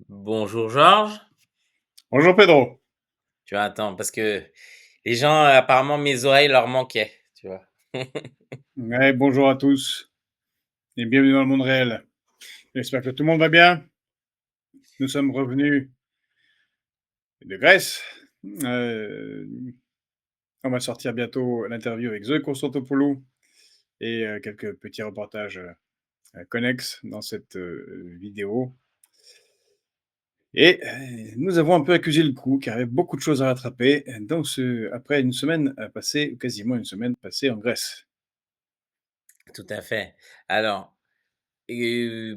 Bonjour Georges. Bonjour Pedro. Tu vois, attends, parce que les gens, apparemment, mes oreilles leur manquaient, tu vois. Ouais, bonjour à tous et bienvenue dans le monde réel. J'espère que tout le monde va bien. Nous sommes revenus de Grèce. Euh, on va sortir bientôt l'interview avec Zoé Konstantopoulou et quelques petits reportages connexes dans cette vidéo. Et nous avons un peu accusé le coup car il y avait beaucoup de choses à rattraper après une semaine passée, quasiment une semaine passée en Grèce. Tout à fait. Alors,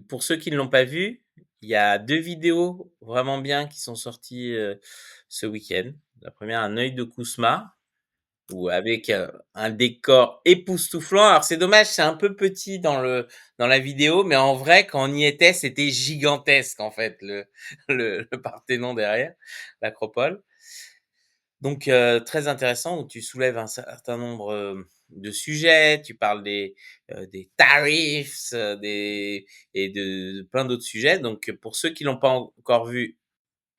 pour ceux qui ne l'ont pas vu, il y a 2 vidéos vraiment bien qui sont sorties, ce week-end. La première, Un œil de Kousma, ou avec, un décor époustouflant. Alors c'est dommage, c'est un peu petit dans la vidéo, mais en vrai, quand on y était, c'était gigantesque, en fait, le Parthénon derrière, l'acropole. Donc, très intéressant, où tu soulèves un certain nombre, de sujets. Tu parles des tarifs, et de plein d'autres sujets. Donc, pour ceux qui l'ont pas encore vu,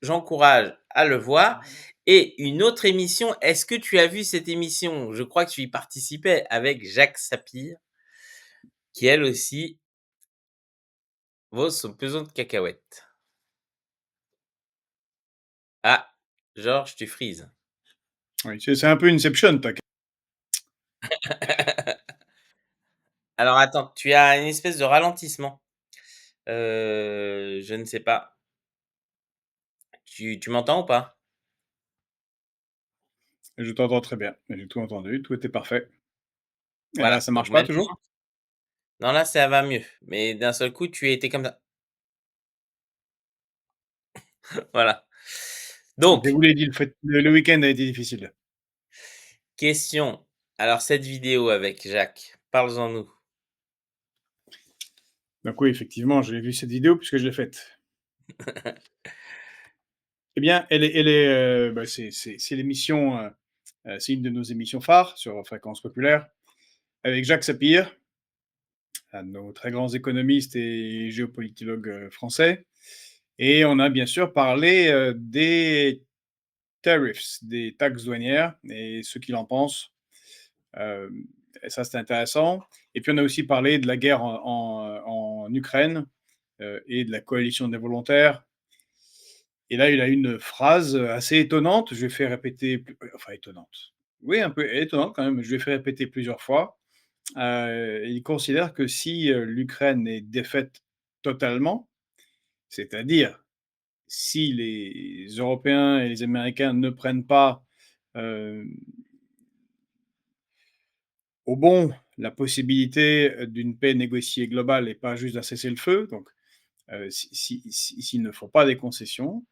j'encourage à le voir. Et une autre émission, est-ce que tu as vu cette émission? Je crois que tu y participais avec Jacques Sapir, qui elle aussi vaut son pesant de cacahuètes. Ah, Georges, tu frises. Oui, c'est un peu Inception, toi. Alors attends, tu as une espèce de ralentissement. Je ne sais pas. Tu m'entends ou pas? Je t'entends très bien. J'ai tout entendu, tout était parfait. Et là, Voilà, ça donc marche pas toujours? maintenant non, là, ça va mieux, mais d'un seul coup, tu étais comme ça. Voilà. Je Donc, vous l'ai dit, le week-end a été difficile. question. Alors cette vidéo avec Jacques, parles-en nous. Donc oui, effectivement, j'ai vu cette vidéo puisque je l'ai faite. Eh bien, c'est l'émission, c'est une de nos émissions phares sur Fréquence Populaire, avec Jacques Sapir, un de nos très grands économistes et géopolitologues français. Et on a bien sûr parlé des tariffs, des taxes douanières et ce qu'il en pense. Euh, et ça, c'est intéressant. Et puis, on a aussi parlé de la guerre en Ukraine et de la coalition des volontaires. Et là, il a une phrase assez étonnante. Je vais faire répéter, enfin étonnante. Oui, un peu étonnante quand même. Je vais faire répéter plusieurs fois. Il considère que si l'Ukraine est défaite totalement, c'est-à-dire si les Européens et les Américains ne prennent pas euh, au bon la possibilité d'une paix négociée globale et pas juste d'un cessez-le-feu, donc s'ils ne font pas des concessions,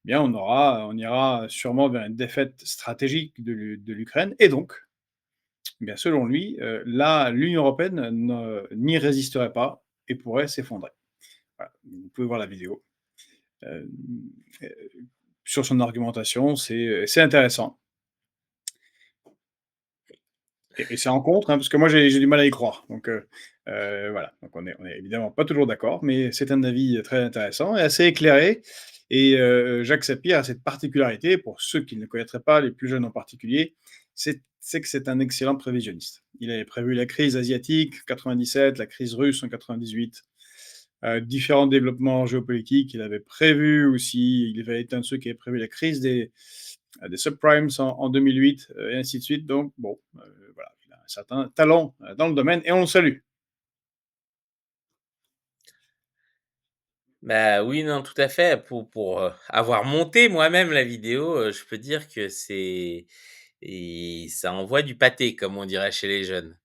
eh bien on ira sûrement vers une défaite stratégique de l'Ukraine. Et donc, eh bien, selon lui, là, l'Union européenne n'y résisterait pas et pourrait s'effondrer. Voilà. Vous pouvez voir la vidéo. Euh, euh, sur son argumentation, c'est intéressant. Et c'est en contre, hein, parce que moi j'ai du mal à y croire. Donc voilà, donc on est évidemment pas toujours d'accord, mais c'est un avis très intéressant et assez éclairé. Et Jacques Sapir a cette particularité, pour ceux qui ne le connaîtraient pas, les plus jeunes en particulier, c'est que c'est un excellent prévisionniste. Il avait prévu la crise asiatique en 97, la crise russe en 98, différents développements géopolitiques. Il avait prévu aussi, il avait été un de ceux qui avait prévu la crise des subprimes en 2008, et ainsi de suite. Donc, bon, voilà, il a un certain talent dans le domaine et on le salue. Bah oui, non, tout à fait. Pour avoir monté moi-même la vidéo, je peux dire que ça envoie du pâté, comme on dirait chez les jeunes.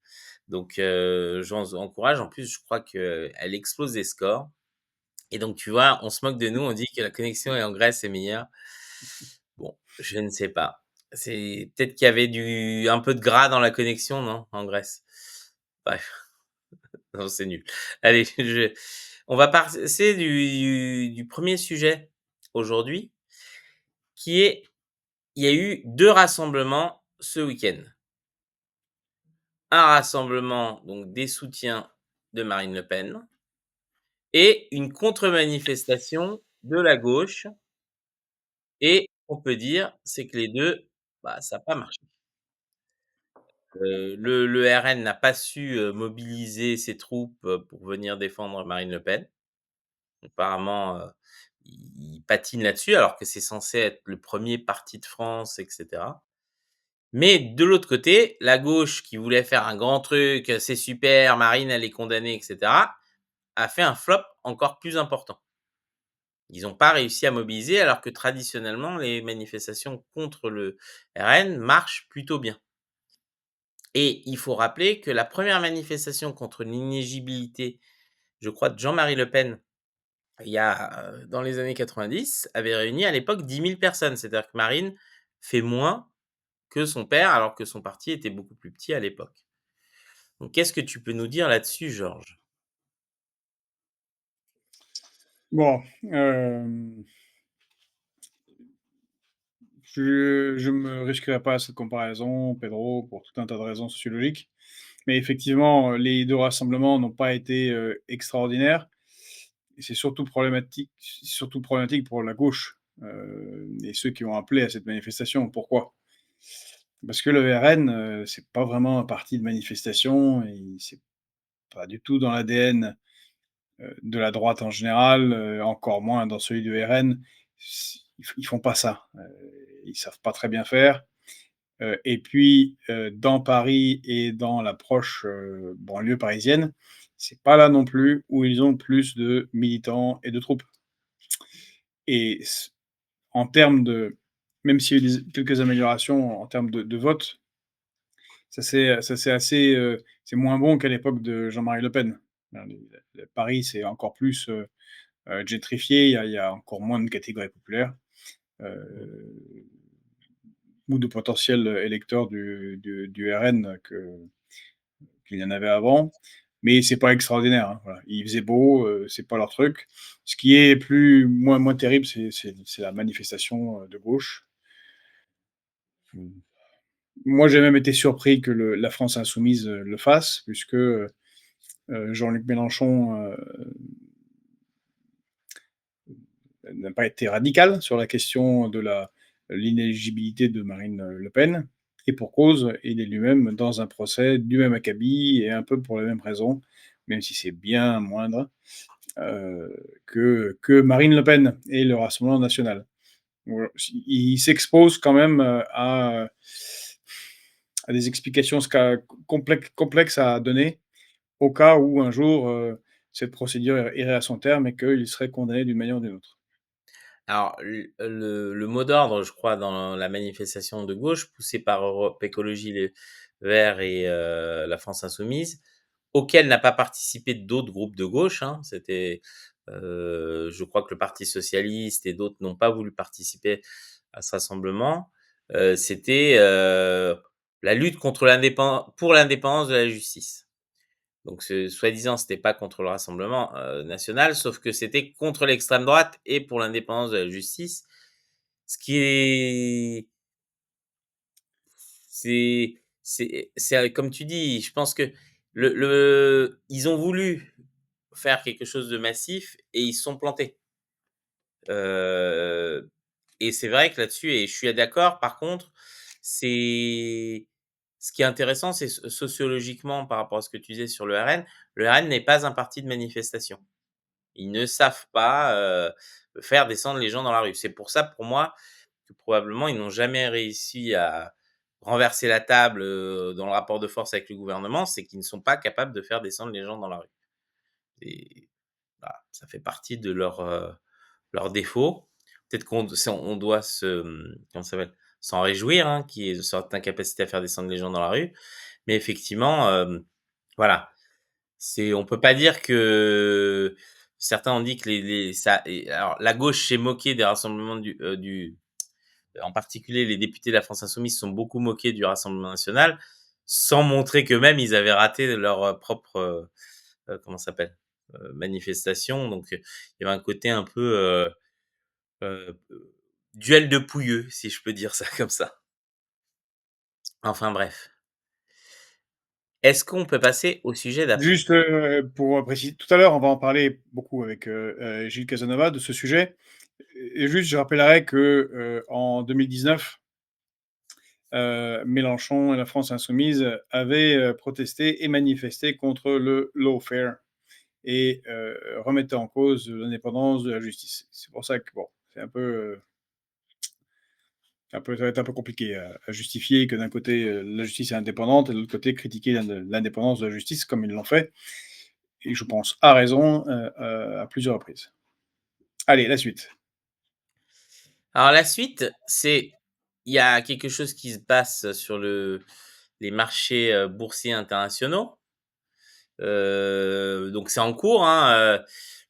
Donc, j'en encourage. En plus, je crois qu'elle explose des scores. Et donc, tu vois, on se moque de nous, on dit que la connexion en Grèce est meilleure. Bon, je ne sais pas. C'est peut-être qu'il y avait un peu de gras dans la connexion, non, en Grèce. Bref, non, c'est nul. Allez, on va passer du premier sujet aujourd'hui, qui est, il y a eu 2 rassemblements ce week-end. Un rassemblement, donc des soutiens de Marine Le Pen, et une contre-manifestation de la gauche et on peut dire, c'est que les 2, bah, ça a pas marché. Le RN n'a pas su, mobiliser ses troupes, pour venir défendre Marine Le Pen. Apparemment, il patine là-dessus alors que c'est censé être le premier parti de France et cetera. Mais de l'autre côté, la gauche qui voulait faire un grand truc, c'est super, Marine elle est condamnée et cetera, a fait un flop encore plus important. Ils ont pas réussi à mobiliser alors que traditionnellement les manifestations contre le RN marchent plutôt bien. Et il faut rappeler que la première manifestation contre l'inéligibilité, je crois, de Jean-Marie Le Pen, il y a, dans les années 90, avait réuni à l'époque 10 000 personnes. C'est-à-dire que Marine fait moins que son père, alors que son parti était beaucoup plus petit à l'époque. Donc qu'est-ce que tu peux nous dire là-dessus, Georges? Bon, je me risquerai pas à cette comparaison, Pedro, pour tout un tas de raisons sociologiques. Mais effectivement, les 2 rassemblements n'ont pas été, extraordinaires et c'est surtout problématique pour la gauche, et ceux qui ont appelé à cette manifestation. Pourquoi? Parce que le RN, c'est pas vraiment un parti de manifestation et c'est pas du tout dans l'ADN, de la droite en général, encore moins dans celui du RN. Ils font pas ça, ils savent pas très bien faire. Et puis, dans Paris et dans la proche, banlieue parisienne, c'est pas là non plus où ils ont plus de militants et de troupes. Et en termes de même s'il y a eu quelques améliorations en termes de vote, ça c'est assez, c'est moins bon qu'à l'époque de Jean-Marie Le Pen. Paris, c'est encore plus, gentrifié, il y a encore moins de catégories populaires, heu, ou de potentiels électeurs du RN qu'il y en avait avant, mais c'est pas extraordinaire, hein, voilà. Il faisait beau, c'est pas leur truc. Ce qui est moins terrible, c'est la manifestation, de gauche. Mmh. Moi, j'ai même été surpris que la France insoumise, le fasse puisque, Jean-Luc Mélenchon, n'a pas été radical sur la question de l'inéligibilité de Marine Le Pen, et pour cause, il est lui-même dans un procès du même acabit et un peu pour les mêmes raisons, même si c'est bien moindre, que Marine Le Pen et le Rassemblement national. Voilà, il s'expose quand même, à des explications complexes à donner, au cas où un jour, cette procédure irait à son terme et qu'il serait condamné d'une manière ou d'une autre. Alors le mot d'ordre, je crois, dans la manifestation de gauche poussée par Europe Écologie Les Verts et la France insoumise, auquel n'a pas participé d'autres groupes de gauche, hein. C'était, je crois que le Parti socialiste et d'autres n'ont pas voulu participer à ce rassemblement. C'était, la lutte contre pour l'indépendance de la justice. Donc soi-disant, c'était pas contre le Rassemblement, national, sauf que c'était contre l'extrême droite et pour l'indépendance de la justice. Ce qui est c'est comme tu dis, je pense que ils ont voulu faire quelque chose de massif et ils se sont plantés. Heu et c'est vrai que là-dessus et je suis d'accord, par contre, c'est ce qui est intéressant, c'est sociologiquement par rapport à ce que tu disais sur le RN n'est pas un parti de manifestation. Ils ne savent pas, faire descendre les gens dans la rue. C'est pour ça, pour moi, que probablement ils n'ont jamais réussi à renverser la table, dans le rapport de force avec le gouvernement, c'est qu'ils ne sont pas capables de faire descendre les gens dans la rue et bah, ça fait partie de leur défaut. Peut-être on doit comment ça s'appelle? S'en réjouir, hein, qu'ils aient cette incapacité à faire descendre les gens dans la rue. Mais effectivement, voilà, on peut pas dire que certains ont dit que les ça et alors la gauche s'est moquée des rassemblements en particulier les députés de la France insoumise se sont beaucoup moqués du Rassemblement national, sans montrer qu'eux-mêmes ils avaient raté leur, propre, comment ça s'appelle? Manifestation. Donc, il y avait un côté un peu, heu, duel de pouilleux, si je peux dire ça comme ça. Enfin bref. Est-ce qu'on peut passer au sujet d'après? Juste, pour préciser, tout à l'heure, on va en parler beaucoup avec, Gilles Casanova de ce sujet et juste je rappellerai que, en 2019, Mélenchon et la France insoumise avaient, protesté et manifesté contre le lawfare et remettaient en cause l'indépendance de la justice. C'est pour ça que bon, c'est un peu, ça va être un peu compliqué à justifier que d'un côté, la justice est indépendante et de l'autre côté critiquer l'indépendance de la justice comme ils l'ont fait et je pense à raison, à plusieurs reprises. Allez, la suite. Alors la suite, c'est il y a quelque chose qui se passe sur les marchés, boursiers internationaux. Donc c'est en cours, hein,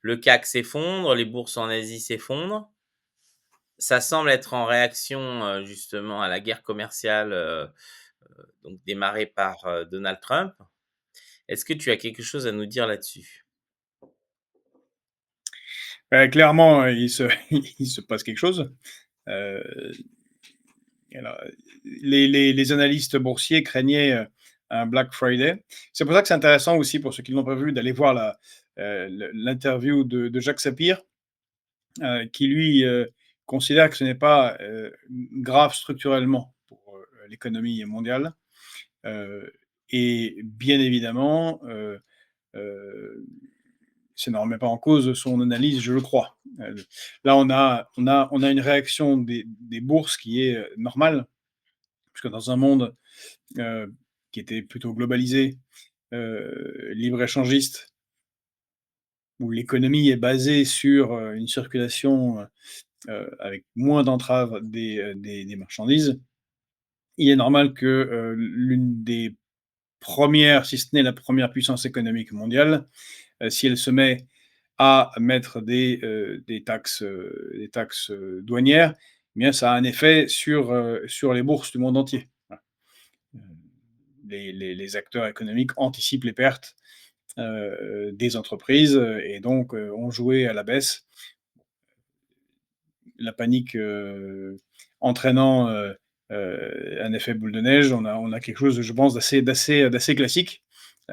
le CAC s'effondre, les bourses en Asie s'effondrent. Ça semble être en réaction, justement à la guerre commerciale, donc démarrée par, Donald Trump. Est-ce que tu as quelque chose à nous dire là-dessus? Clairement, il se passe quelque chose. Heu, alors, les analystes boursiers craignaient, un Black Friday. C'est pour ça que c'est intéressant aussi pour ceux qui ne l'ont pas vu d'aller voir l'interview de Jacques Sapir, qui lui, considère que ce n'est pas, grave structurellement pour, l'économie mondiale. Heu et bien évidemment, heu, ça ne remet pas en cause son analyse, je le crois. Là, on a une réaction des bourses qui est, normale, puisque dans un monde, heu, qui était plutôt globalisé, libre-échangiste, où l'économie est basée sur, une circulation, avec moins d'entraves des marchandises, il est normal que, l'une des premières, si ce n'est la première puissance économique mondiale, si elle se met à mettre des taxes, douanières, eh bien ça a un effet sur les bourses du monde entier. Voilà. Heu, les acteurs économiques anticipent les pertes, des entreprises, et donc ont joué à la baisse. La panique, entraînant, un effet boule de neige, on a quelque chose, je pense, d'assez classique.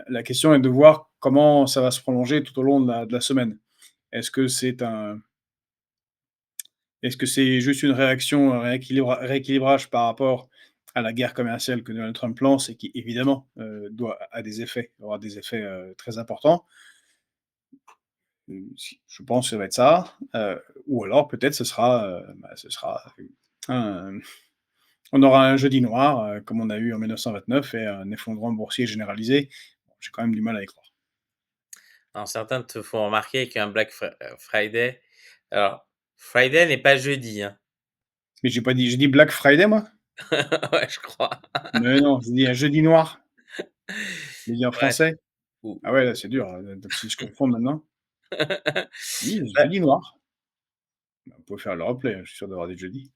La question est de voir comment ça va se prolonger tout au long de la semaine. Est-ce que c'est un est-ce que c'est juste une réaction, un rééquilibrage par rapport à la guerre commerciale que Donald Trump lance et qui évidemment, doit a des effets aura des effets, très importants? Si je pense que ça va être ça, ou alors peut-être ce sera un on aura un jeudi noir, comme on a eu en 1929 et un effondrement boursier généralisé. Bon, j'ai quand même du mal à y croire. Alors certains te font remarquer qu'un Friday, alors Friday n'est pas jeudi, hein. Mais j'ai dit Black Friday moi? Ouais, je crois. Mais non, j'ai dit un jeudi noir. J'ai dit en Bref, français. ou Ah ouais, là, c'est dur, donc si je confonds maintenant. Oui, bah, jeudi noir. Bah, vous pouvez faire le replay, hein, je suis sûr d'avoir des jeudis.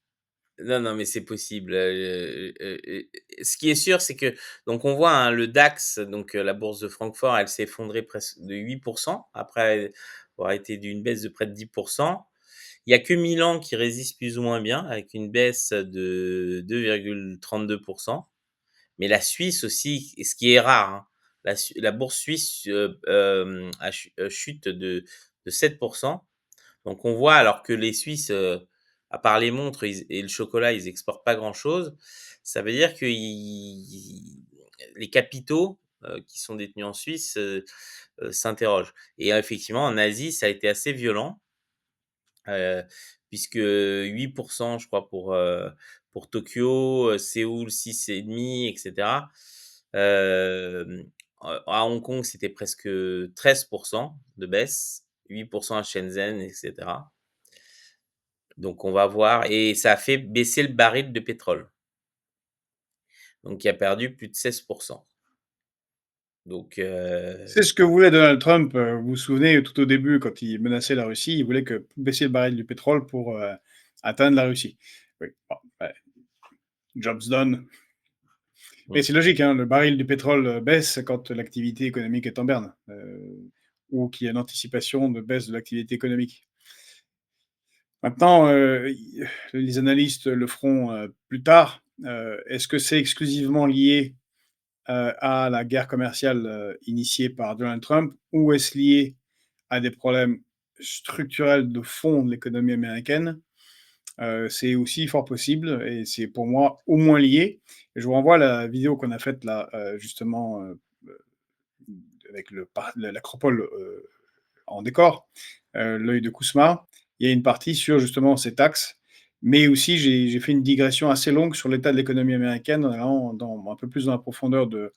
non, non, mais c'est possible, ce qui est sûr, c'est que donc on voit, hein, le DAX, donc la bourse de Francfort, elle s'est effondrée presque de 8% après avoir été d'une baisse de près de 10%. Il y a que Milan qui résiste plus ou moins bien avec une baisse de 2,32%. Mais la Suisse aussi, et ce qui est rare, hein, la bourse suisse, chute de 7%. Donc on voit, alors que les Suisses, à part les montres et le chocolat, ils exportent pas grand-chose. Ça veut dire que les capitaux, qui sont détenus en Suisse, s'interrogent. Et effectivement, en Asie, ça a été assez violent, heu, puisque 8% je crois pour Tokyo, Séoul 6,5 et cetera. À Hong Kong, c'était presque 13% de baisse, 8% à Shenzhen et cetera. Donc on va voir, et ça a fait baisser le baril de pétrole, donc qui a perdu plus de 16%. Donc C'est ce que voulait Donald Trump, vous vous souvenez, tout au début, quand il menaçait la Russie, il voulait que baisser le baril du pétrole pour, atteindre la Russie. Oui, bon, ouais, job's done. Mais mmh, c'est logique, hein, le baril du pétrole, baisse quand l'activité économique est en berne, ou qu'il y a une anticipation de baisse de l'activité économique. Maintenant, i les analystes le feront, plus tard. Est-ce que c'est exclusivement lié à la guerre commerciale, initiée par Donald Trump, ou est-ce lié à des problèmes structurels de fond de l'économie américaine? C'est aussi fort possible et c'est pour moi au moins lié. Je vous renvoie à la vidéo qu'on a faite là, justement, avec l'acropole, en décor, l'œil de Kousma. Il y a une partie sur justement ces taxes, mais aussi j'ai fait une digression assez longue sur l'état de l'économie américaine, en allant un peu plus dans la profondeur de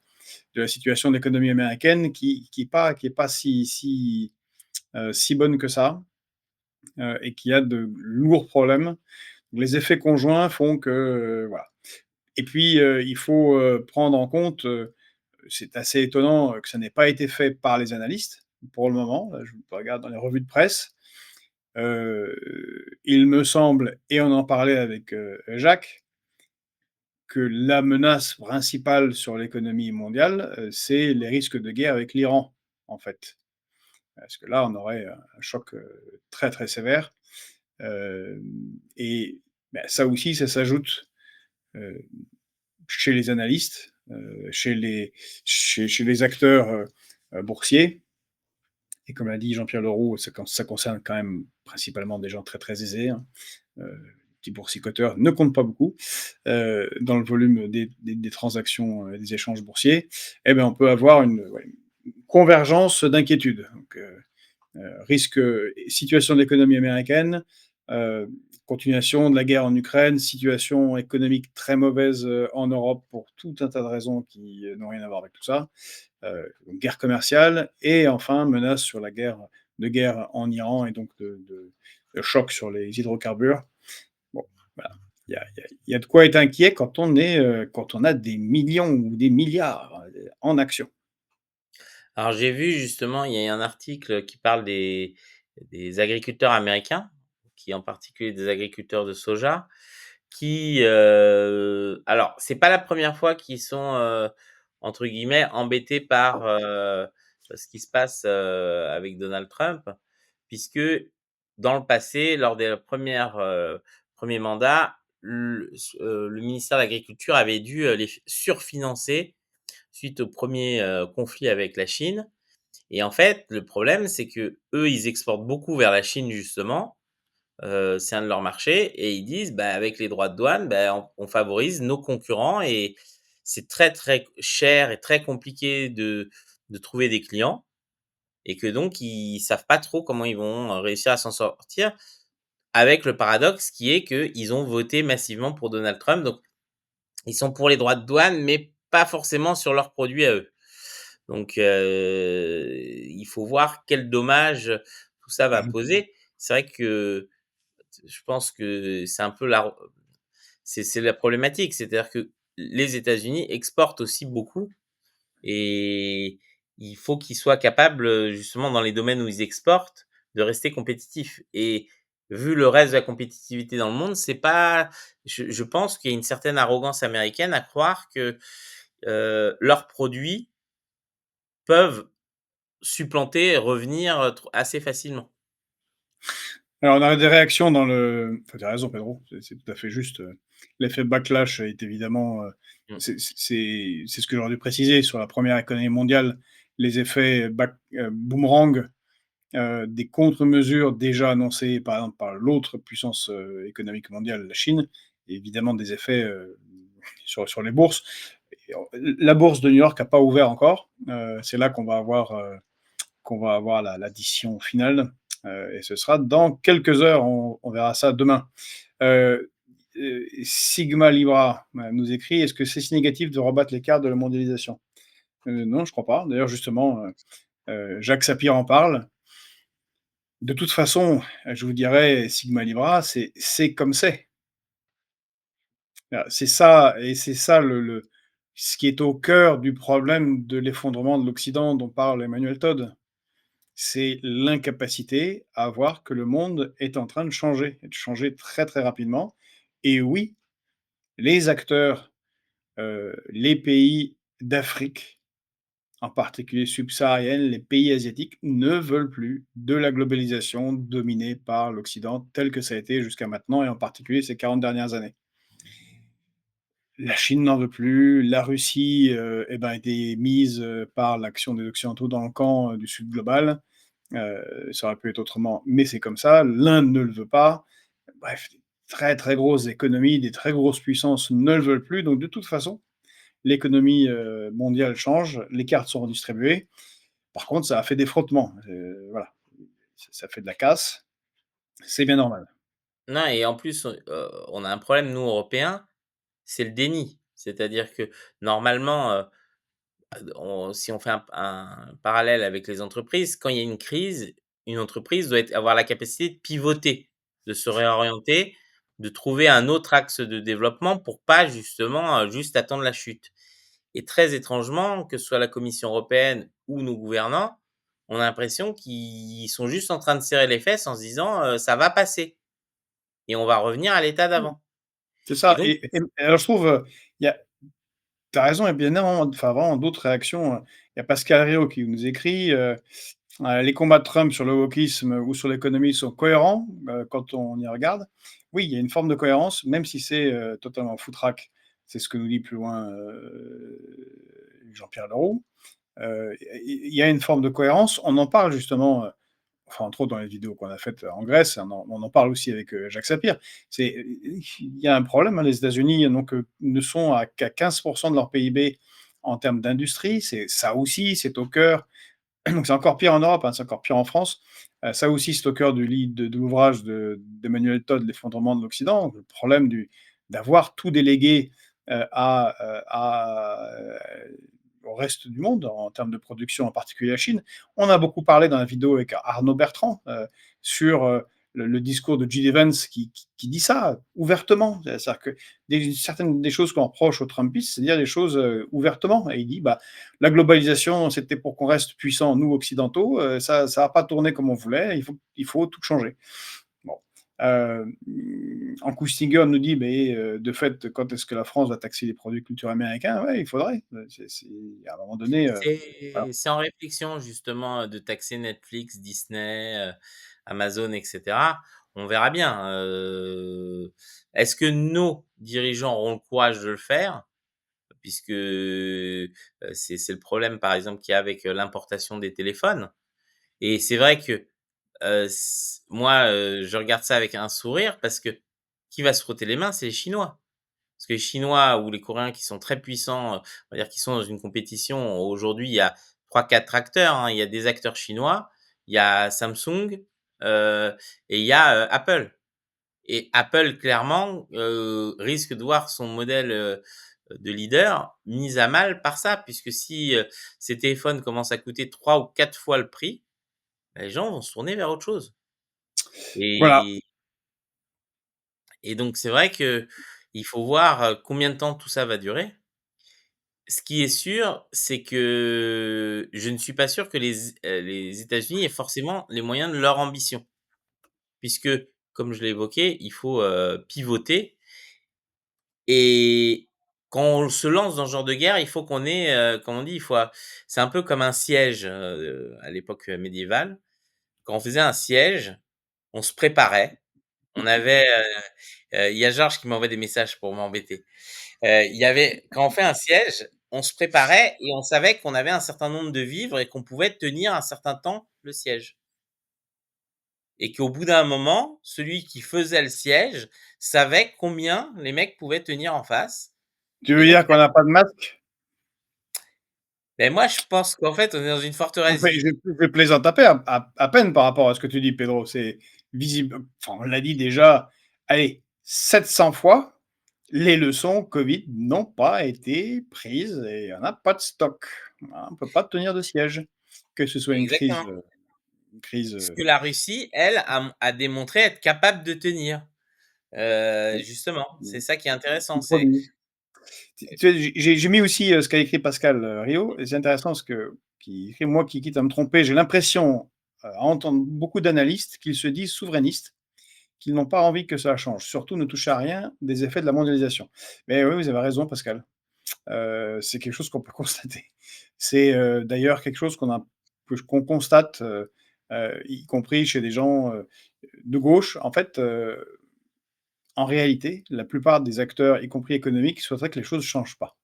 la situation de l'économie américaine qui est pas si bonne que ça, et qui a de lourds problèmes. Les effets conjoints font que, voilà. Et puis, il faut, prendre en compte, c'est assez étonnant, que ça n'ait pas été fait par les analystes, pour le moment. Je regarde dans les revues de presse. Il me semble, et on en parlait avec, Jacques, que la menace principale sur l'économie mondiale, c'est les risques de guerre avec l'Iran, en fait. Parce que là, on aurait un choc, très, très sévère. Hem et bah, ça aussi, ça s'ajoute, heu, chez les analystes, chez les acteurs, boursiers, et comme l'a dit Jean-Pierre Leroux, ça concerne quand même principalement des gens très, très aisés, hein. Les petits boursicoteurs ne comptent pas beaucoup, dans le volume des transactions, des échanges boursiers. Et ben, on peut avoir une convergence d'inquiétudes. Donc, risque, situation de l'économie américaine, heu, continuation de la guerre en Ukraine, situation économique très mauvaise, en Europe pour tout un tas de raisons qui, n'ont rien à voir avec tout ça, guerre commerciale, et enfin menace sur la guerre en Iran, et donc de choc sur les hydrocarbures. Bon, voilà, il y a de quoi être inquiet quand on a des millions ou des milliards, en actions. Alors j'ai vu justement, il y a un article qui parle des agriculteurs américains, qui en particulier des agriculteurs de soja, qui, alors c'est pas la première fois qu'ils sont, entre guillemets «embêtés» par, ce qui se passe, avec Donald Trump, puisque dans le passé, lors des premières, 1 mandats, le ministère de l'Agriculture avait dû, les surfinancer suite au premier conflit avec la Chine. Et en fait, le problème, c'est que eux, ils exportent beaucoup vers la Chine justement, c'est un de leurs marchés, et ils disent: «Bah, avec les droits de douane, bah, on favorise nos concurrents, et c'est très, très cher et très compliqué de trouver des clients», et que donc ils savent pas trop comment ils vont, réussir à s'en sortir, avec le paradoxe qui est qu'ils ont voté massivement pour Donald Trump. Donc ils sont pour les droits de douane, mais pas forcément sur leurs produits à eux. Donc il faut voir quel dommage tout ça va Mmh. poser. C'est vrai que je pense que c'est un peu c'est la problématique. C'est-à-dire que les États-Unis exportent aussi beaucoup, et il faut qu'ils soient capables, justement dans les domaines où ils exportent, de rester compétitifs, et vu le reste de la compétitivité dans le monde, c'est pas je pense qu'il y a une certaine arrogance américaine à croire que, leurs produits peuvent supplanter et revenir, tr assez facilement. Alors, on a des réactions dans le enfin, tu as raison Pedro, c'est tout à fait juste, l'effet backlash est évidemment, Mmh. c'est ce que j'aurais dû préciser sur la première économie mondiale, les effets boomerang, des contre-mesures déjà annoncées, par exemple, par l'autre puissance, économique mondiale, la Chine, et évidemment des effets, sur les bourses. Et la bourse de New York n'a pas ouvert encore, c'est là qu'on va avoir l'addition finale, et ce sera dans quelques heures, on verra ça demain. Euh, Sigma Libra nous écrit: est-ce que c'est si négatif de rebattre les cartes de la mondialisation? Non, je crois pas. D'ailleurs, justement, Jacques Sapir en parle. De toute façon, je vous dirais, Sigma Libra, c'est comme c'est. C'est ça, et c'est ça ce qui est au cœur du problème de l'effondrement de l'Occident dont parle Emmanuel Todd. C'est l'incapacité à voir que le monde est en train de changer, et de changer très, très rapidement. Et oui, les acteurs, les pays d'Afrique, en particulier subsaharienne, les pays asiatiques, ne veulent plus de la globalisation dominée par l'Occident, tel que ça a été jusqu'à maintenant, et en particulier ces 40 dernières années. La Chine n'en veut plus, la Russie, et ben, a été mise, par l'action des occidentaux dans le camp, du sud global. Ça aurait pu être autrement, mais c'est comme ça. L'Inde ne le veut pas. Bref, des très, très grosses économies, des très grosses puissances ne le veulent plus. Donc de toute façon, l'économie, mondiale change, les cartes sont redistribuées. Par contre, ça a fait des frottements, voilà, ça fait de la casse, c'est bien normal. Non et en plus, on a un problème nous Européens, c'est le déni. C'est-à-dire que normalement, on si on fait un parallèle avec les entreprises, quand il y a une crise, une entreprise doit avoir la capacité de pivoter, de se réorienter, de trouver un autre axe de développement pour pas justement, juste attendre la chute et très étrangement, que ce soit la Commission européenne ou nos gouvernants, on a l'impression qu'ils sont juste en train de serrer les fesses en se disant, «Ça va passer et on va revenir à l'état d'avant» C'est et ça donc et alors je trouve, il y a tu as raison, il y a bien énormément enfin vraiment d'autres réactions, il y a Pascal Rio qui nous écrit, «Les combats de Trump sur le wokisme ou sur l'économie sont cohérents, quand on y regarde». Oui, il y a une forme de cohérence, même si c'est, totalement foutraque. C'est ce que nous dit plus loin, Jean-Pierre Leroux. Il y a une forme de cohérence. On en parle justement, enfin, entre autres dans les vidéos qu'on a faites en Grèce, on en parle aussi avec Jacques Sapir. Il y a un problème, hein, les États-Unis donc, ne sont qu'à 15% de leur PIB en termes d'industrie. C'est ça aussi, c'est au cœur. Donc c'est encore pire en Europe, hein, c'est encore pire en France. Ça aussi, c'est au cœur de l'ouvrage d'Emmanuel Todd, L'effondrement de l'Occident. Le problème d'avoir tout délégué au reste du monde en termes de production, en particulier la Chine. On a beaucoup parlé dans la vidéo avec Arnaud Bertrand sur le discours de Jill Evans qui dit ça ouvertement. C'est-à-dire que certaines des choses qu'on reproche aux Trumpistes, c'est dire des choses ouvertement. Et il dit, bah, la globalisation, c'était pour qu'on reste puissants, nous, occidentaux. Ça n'a pas tourné comme on voulait. Il faut tout changer. Bon. En Coustinger nous dit, mais de fait, quand est-ce que la France va taxer les produits culturels américains? Ouais, il faudrait. À un moment donné, voilà. c'est en réflexion justement, de taxer Netflix, Disney, Amazon et cetera. On verra bien, est-ce que nos dirigeants auront le courage de le faire? Puisque, c'est le problème par exemple qu'il y a avec, l'importation des téléphones et c'est vrai que, moi, je regarde ça avec un sourire parce que qui va se frotter les mains? C'est les Chinois. Parce que les Chinois ou les Coréens qui sont très puissants, on va dire qu'ils sont dans une compétition. Aujourd'hui, il y a trois quatre acteurs, hein. Il y a des acteurs chinois, il y a Samsung, et il y a, Apple. Et Apple clairement, risque de voir son modèle, de leader mis à mal par ça. Puisque si, ces téléphones commencent à coûter 3 ou 4 fois le prix, bah, les gens vont se tourner vers autre chose. Voilà. Et donc c'est vrai que il faut voir, combien de temps tout ça va durer. Ce qui est sûr, c'est que je ne suis pas sûr que les États-Unis aient forcément les moyens de leur ambition. Puisque, comme je l'ai évoqué, il faut, pivoter et quand on se lance dans ce genre de guerre, il faut qu'on ait, comme on dit, il faut a c'est un peu comme un siège, à l'époque, médiévale. Quand on faisait un siège, on se préparait. On avait, il y a Georges qui m'envoie des messages pour m'embêter. Il y avait quand on fait un siège, on se préparait et on savait qu'on avait un certain nombre de vivres et qu'on pouvait tenir un certain temps le siège. Et qu'au bout d'un moment, celui qui faisait le siège savait combien les mecs pouvaient tenir en face Tu et veux donc dire qu'on n'a pas de masque? beh, moi je pense qu'en fait on est dans une forteresse Enfin, je plaisante à peine par rapport à ce que tu dis, Pedro. C'est visible. Enfin, on l'a dit déjà, allez, 700 fois. Les leçons Covid n'ont pas été prises et il y en a pas de stock. Voilà, on ne peut pas tenir de siège. Que ce soit exactement. une crise, Ce que la Russie, elle, a démontré être capable de tenir. Justement, c'est ça qui est intéressant, une c'est promise. Tu sais, j'ai mis aussi, ce qu'a écrit Pascal, Rio et c'est intéressant ce que qui écrit: «Moi qui quitte à me tromper, j'ai l'impression, à entendre beaucoup d'analystes qu'ils se disent souverainistes, qu'ils n'ont pas envie que ça change. Surtout ne toucher à rien des effets de la mondialisation». Mais oui, vous avez raison Pascal. C'est quelque chose qu'on peut constater. C'est, d'ailleurs quelque chose qu'on constate, y compris chez des gens, de gauche. En fait, en réalité, la plupart des acteurs, y compris économiques, souhaiteraient que les choses ne changent pas.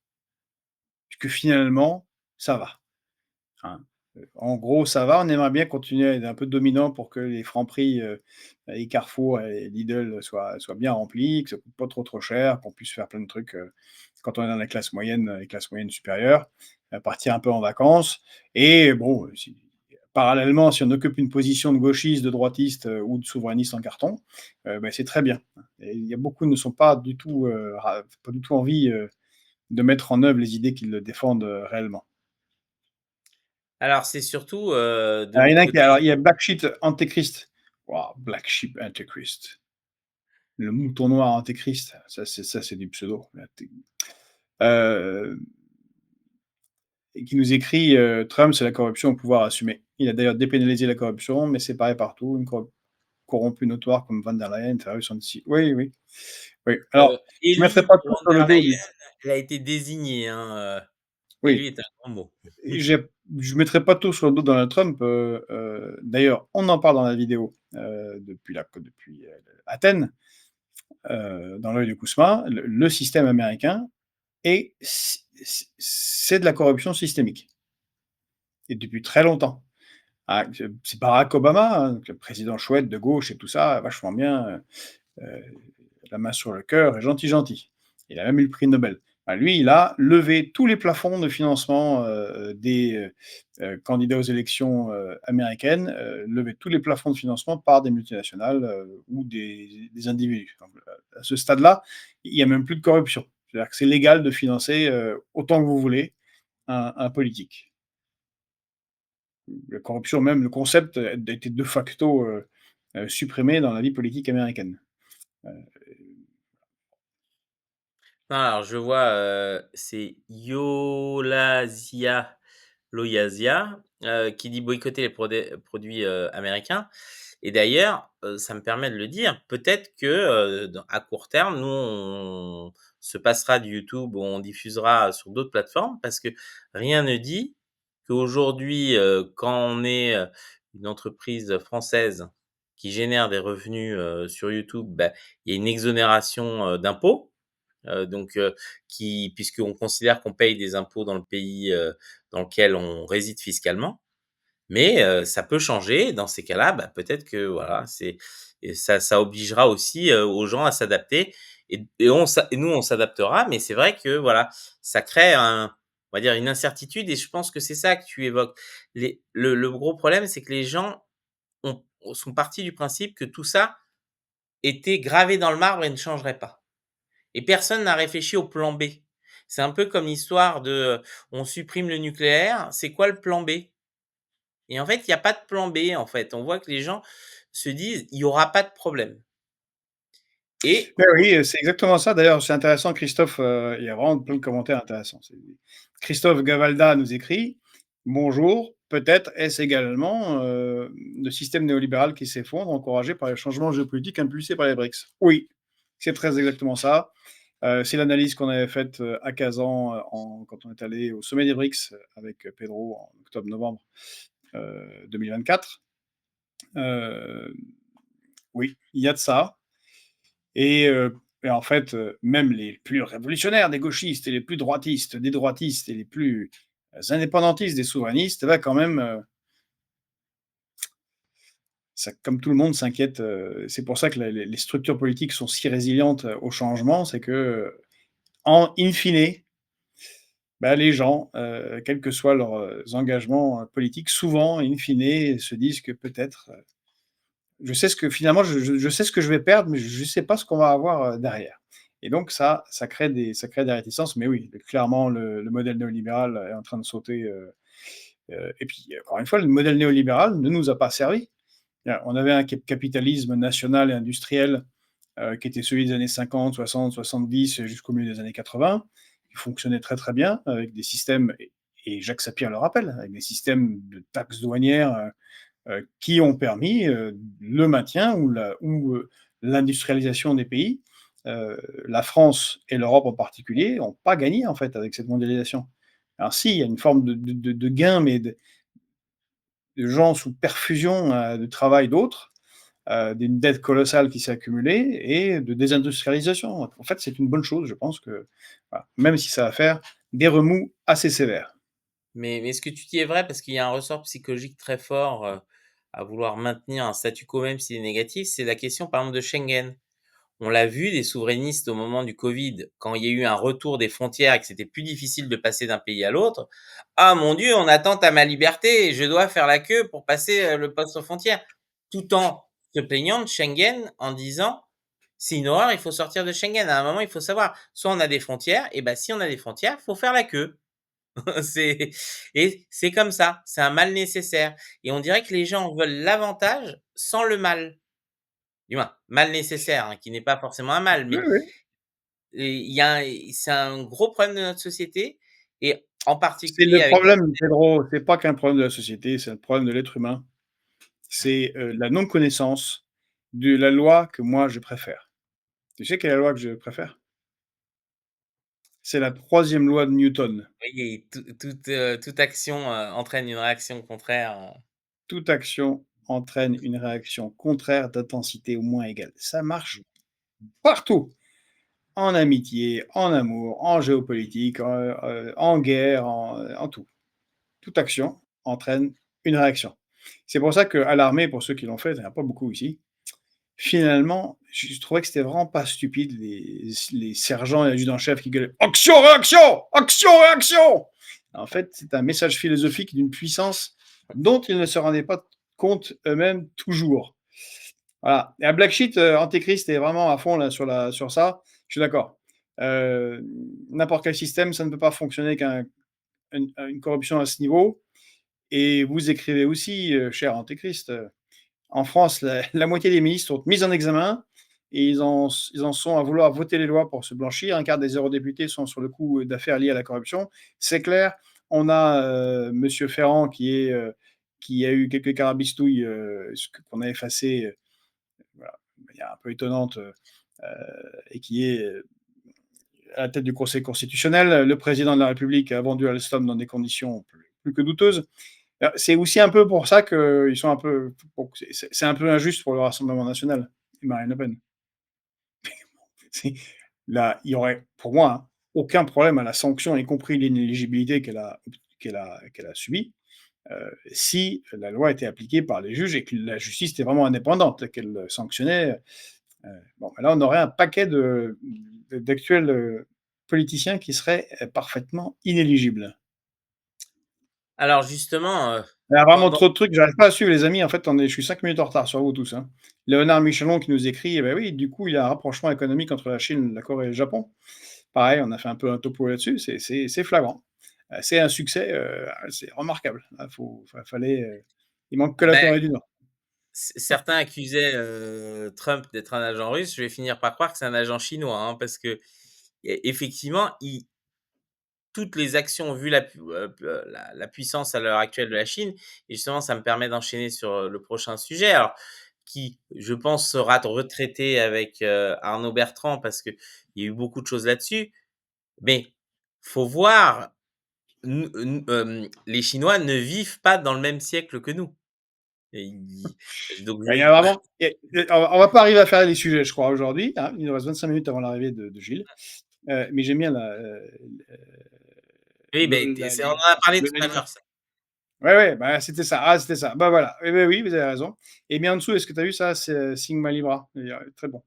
Puisque finalement, ça va. Hein. En gros, ça va. On aimerait bien continuer à être un peu dominant pour que les Franprix, et Carrefour et Lidl soient bien remplis, que ça coûte pas trop cher, qu'on puisse faire plein de trucs, quand on est dans la classe moyenne, les classes moyennes supérieures, partir un peu en vacances et bon, si parallèlement, si on occupe une position de gauchiste, de droitiste, ou de souverainiste en carton, c'est très bien. Et il y a beaucoup ne sont pas du tout, pas du tout envie, de mettre en œuvre les idées qu'ils défendent, réellement. Alors c'est surtout, de Alors, il y en l'autre a un qui côté. alors il y a Black Sheep Antéchrist. Waouh, Black Sheep Antéchrist. Le mouton noir Antéchrist, ça c'est du pseudo. Là, et qui nous écrit, «Trump, c'est la corruption au pouvoir assumé». Il a d'ailleurs dépénalisé la corruption, mais séparé partout, une corrompue notoire comme Van der Leyen, terroriste sont ici. Oui, oui, oui. Alors, je ne mettrai Élu pas pour tout von sur le der dos Leyen, du elle a été désignée, hein, élu oui, est un grand mot. j'ai je mettrai pas tout sur le dos de Donald Trump, d'ailleurs, on en parle dans la vidéo, depuis, Athènes, dans l'œil de Kousma, le système américain est c'est de la corruption systémique et depuis très longtemps. Ah, c'est Barack Obama, hein, le président chouette de gauche et tout ça, vachement bien, la main sur le cœur et gentil, gentil. Il a même eu le prix Nobel. Bah, lui, il a levé tous les plafonds de financement, des, candidats aux élections, américaines, levé tous les plafonds de financement par des multinationales, ou des individus. Donc, à ce stade-là, il y a même plus de corruption. C'est-à-dire que c'est légal de financer, autant que vous voulez un politique. La corruption, même le concept, a été de facto, supprimé dans la vie politique américaine. Heu, Non, alors je vois, c'est Yolazia Loyasia, qui dit: «Boycotter les produits, américains» et d'ailleurs, ça me permet de le dire, peut-être que, dans à court terme, nous, on se passera du YouTube ou on diffusera sur d'autres plateformes parce que rien ne dit qu'aujourd'hui, quand on est, une entreprise française qui génère des revenus, sur YouTube, bah, il y a une exonération, d'impôts. Donc qui puisqu'on considère qu'on paye des impôts dans le pays, dans lequel on réside fiscalement. Mais ça peut changer. Dans ces cas-là, bah, peut-être que voilà, c'est et ça obligera aussi, aux gens à s'adapter et nous, on s'adaptera. Mais c'est vrai que voilà, ça crée on va dire une incertitude et je pense que c'est ça que tu évoques. Le gros problème, c'est que les gens sont partis du principe que tout ça était gravé dans le marbre et ne changerait pas. Et personne n'a réfléchi au plan B. C'est un peu comme l'histoire de, on supprime le nucléaire, c'est quoi le plan B? Et en fait, il y a pas de plan B, en fait. On voit que les gens se disent: «Il y aura pas de problème» et mais oui, c'est exactement ça. D'ailleurs, c'est intéressant, Christophe, il y a vraiment plein de commentaires intéressants. C'est Christophe Gavalda nous écrit: «Bonjour, peut-être est-ce également, le système néolibéral qui s'effondre, encouragé par les changements géopolitiques impulsés par les BRICS?» Oui, c'est très exactement ça. C'est l'analyse qu'on avait faite, à Kazan, quand on est allé au sommet des BRICS, avec Pedro en octobre-novembre, 2024. Heu, oui, il y a de ça. Et en fait, même les plus révolutionnaires des gauchistes et les plus droitistes des droitistes et les plus, indépendantistes des souverainistes, bah, quand même, ça comme tout le monde s'inquiète, c'est pour ça que les structures politiques sont si résilientes, au changement, c'est que, en in fine, bah, les gens, quels que soient leurs, engagements, politiques, souvent, in fine, se disent que peut-être, je sais ce que finalement, je sais ce que je vais perdre, mais je ne sais pas ce qu'on va avoir, derrière. Et donc ça crée des réticences, mais oui, clairement le modèle néolibéral est en train de sauter, et puis encore une fois, le modèle néolibéral ne nous a pas servi. On avait un capitalisme national et industriel, qui était celui des années 50, 60, 70 jusqu'au milieu des années 80, qui fonctionnait très, très bien avec des systèmes et Jacques Sapir le rappelle, avec des systèmes de taxes douanières, qui ont permis, le maintien ou l'industrialisation des pays. La France et l'Europe en particulier n'ont pas gagné en fait avec cette mondialisation. Alors si, il y a une forme de gain, mais de gens sous perfusion, de travail d'autres, d'une dette colossale qui s'est accumulée et de désindustrialisation. En fait, c'est une bonne chose, je pense que, voilà, même si ça va faire des remous assez sévères. Mais ce que tu dis est vrai parce qu'il y a un ressort psychologique très fort, à vouloir maintenir un statu quo même s'il est négatif, c'est la question par exemple de Schengen. On l'a vu, des souverainistes au moment du Covid, quand il y a eu un retour des frontières et que c'était plus difficile de passer d'un pays à l'autre. «Ah mon Dieu, on attente à ma liberté et je dois faire la queue pour passer, le poste aux frontières». Tout en se plaignant de Schengen en disant: «C'est une horreur, il faut sortir de Schengen». À un moment, il faut savoir, soit on a des frontières et bah, si on a des frontières, faut faire la queue. C'est et c'est comme ça, c'est un mal nécessaire et on dirait que les gens veulent l'avantage sans le mal. Du moins, mal nécessaire, hein, qui n'est pas forcément un mal, Oui, mais oui. et il y a un c'est un gros problème de notre société et en C'est particulier le avec problème, Pedro, c'est pas qu'un problème de la société, c'est un problème de l'être humain. C'est, la non-connaissance de la loi que moi je préfère. Tu sais quelle est la loi que je préfère? C'est la troisième loi de Newton. oui, toute action, entraîne une réaction contraire, Toute action entraîne une réaction contraire d'intensité au moins égale. Ça marche partout, en amitié, en amour, en géopolitique, en guerre, en tout. Toute action entraîne une réaction. C'est pour ça qu'à l'armée, pour ceux qui l'ont fait, il y en a pas beaucoup ici, finalement, je trouvais que c'était vraiment pas stupide les sergents et adjudants-chefs qui gueulaient: «Action, réaction! Action, réaction!» En fait, c'est un message philosophique d'une puissance dont ils ne se rendaient pas compte eux-mêmes toujours. Voilà. Et à Black Sheep, Antéchrist est vraiment à fond là sur ça. Je suis d'accord. N'importe quel système, ça ne peut pas fonctionner une corruption à ce niveau. Et vous écrivez aussi, cher Antéchrist, en France, la moitié des ministres sont mis en examen et ils en sont à vouloir voter les lois pour se blanchir. Un quart des eurodéputés sont sur le coup d'affaires liées à la corruption. C'est clair. On a Monsieur Ferrand qui a eu quelques carabistouilles qu'on a effacées, voilà, de manière un peu étonnante, et qui est à la tête du Conseil constitutionnel. Le président de la République a vendu Alstom dans des conditions plus que douteuses. C'est aussi un peu pour ça qu'ils sont un peu. Bon, c'est un peu injuste pour le Rassemblement national et Marine Le Pen. C'est- Là, il y aurait, pour moi, hein, aucun problème à la sanction, y compris l'inéligibilité qu'elle a subie, si la loi était appliquée par les juges et que la justice était vraiment indépendante, qu'elle sanctionnait. Bon, ben là, on aurait un paquet d'actuels politiciens qui seraient parfaitement inéligibles. alors justement, Il y a vraiment dans trop de trucs, j'arrive pas à suivre les amis, en fait, je suis 5 minutes en retard sur vous tous, hein. Léonard Michelon qui nous écrit, eh beh, oui, du coup, il y a un rapprochement économique entre la Chine, la Corée et le Japon. Pareil, on a fait un peu un topo là-dessus, c'est flagrant. C'est un succès, c'est remarquable. Là, fallait, il manque que la bah, Corée du Nord. certains accusaient, Trump d'être un agent russe, je vais finir par croire que c'est un agent chinois, hein, parce que effectivement, il toutes les actions vu la puissance à l'heure actuelle de la Chine et justement ça me permet d'enchaîner sur, le prochain sujet alors qui, je pense, sera retraité avec, Arnaud Bertrand parce qu'il y a eu beaucoup de choses là-dessus. Mais faut voir, les Chinois ne vivent pas dans le même siècle que nous et ils donc Il y je a vraiment on va pas arriver à faire les sujets, je crois, aujourd'hui, hein. Il nous reste 25 minutes avant l'arrivée de Gilles. Mais j'aime bien oui, beh, la c'est on en a parlé le tout à l'heure ça. ouais, ouais, bah, c'était ça. Ah, c'était ça. Bah, voilà. Eh beh, oui, vous avez raison. Et bien en dessous, est-ce que tu as vu ça? C'est, Sigma Libra. Très bon.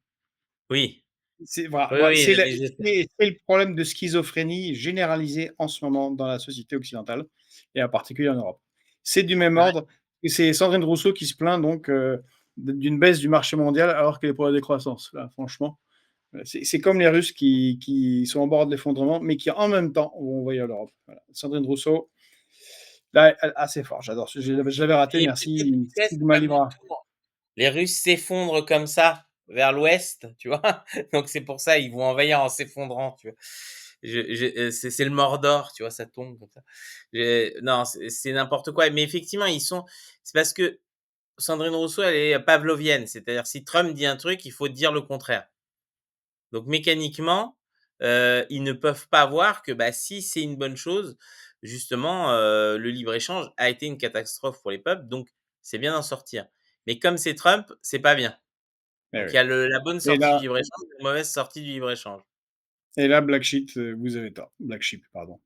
Oui, C'est voilà, oui, voilà, oui, c'est le problème de schizophrénie généralisée en ce moment dans la société occidentale et en particulier en Europe. C'est du même ouais, ordre et c'est Sandrine Rousseau qui se plaint donc, d'une baisse du marché mondial alors qu'elle est pour la décroissance. Là, franchement, c'est comme les Russes qui sont au bord de l'effondrement, mais qui en même temps vont envahir l'Europe. Voilà. Sandrine Rousseau, là, c'est fort, j'adore. Je l'avais raté, et peut-être merci vitesse Sigma comme le Libra. tour. Les Russes s'effondrent comme ça vers l'ouest, tu vois? Donc c'est pour ça, ils vont envahir en s'effondrant, tu vois? C'est le Mordor, tu vois? Ça tombe comme ça. Non, c'est n'importe quoi, mais effectivement, c'est parce que Sandrine Rousseau, elle est pavlovienne, c'est-à-dire si Trump dit un truc, il faut dire le contraire. Donc mécaniquement, ils ne peuvent pas voir que, bah, si c'est une bonne chose, justement, le libre-échange a été une catastrophe pour les peuples, donc c'est bien d'en sortir. mais comme c'est Trump, c'est pas bien. Eh Donc oui. il y a la bonne Et sortie du là libre-échange et la mauvaise sortie du libre-échange. Black Sheep, vous avez tort. Black Sheep, pardon.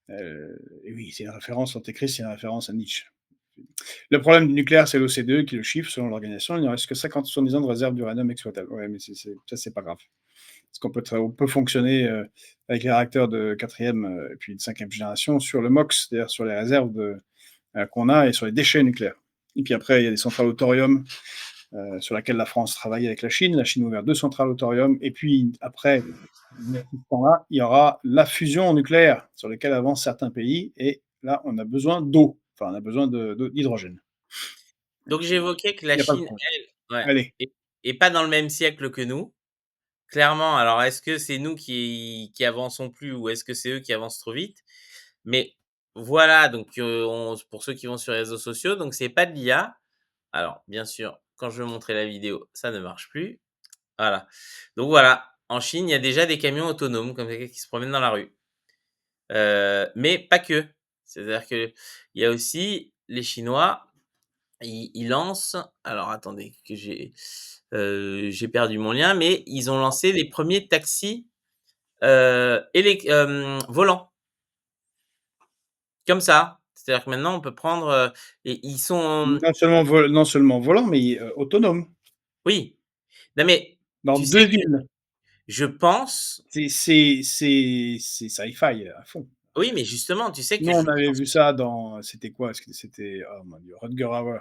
Et oui, c'est une référence, Antéchrist, c'est une référence à Nietzsche. Le problème du nucléaire, c'est l'OCDE qui le chiffre selon l'organisation. Il ne reste que 50-70 ans de réserve d'uranium exploitable. Ouais, mais ça, c'est pas grave. Parce on peut fonctionner avec les réacteurs de quatrième et puis de cinquième génération sur le MOX, c'est-à-dire sur les réserves qu'on a et sur les déchets nucléaires. Et puis après, il y a des centrales au thorium sur laquelle la France travaille avec la Chine. La Chine a ouvert 2 centrales au thorium. Et puis après, là, il y aura la fusion nucléaire sur laquelle avancent certains pays. Et là, on a besoin d'eau. Enfin, on a besoin d'hydrogène. Donc Il j'évoquais que la n'y a pas de Chine, problème. elle, ouais, Allez. est pas dans le même siècle que nous, clairement. Alors est-ce que c'est nous qui avançons plus ou est-ce que c'est eux qui avancent trop vite? Mais voilà, donc on pour ceux qui vont sur les réseaux sociaux, donc c'est pas de l'IA. Alors bien sûr, quand je veux montrer la vidéo, ça ne marche plus. Voilà. Donc voilà, en Chine, il y a déjà des camions autonomes comme ça qui se promènent dans la rue. Mais pas que. C'est-à-dire qu'il y a aussi les Chinois, ils lancent alors attendez que j'ai perdu mon lien, mais ils ont lancé les premiers taxis, volants, comme ça. C'est-à-dire que maintenant on peut prendre, et ils sont Non seulement volant, mais autonome. oui. Non mais Dans tu sais 2 que villes. je pense C'est sci-fi à fond. oui, mais justement, tu sais que Nous, on je avait pense vu ça dans c'était quoi? C'était oh mon Dieu, Rutger Hauer.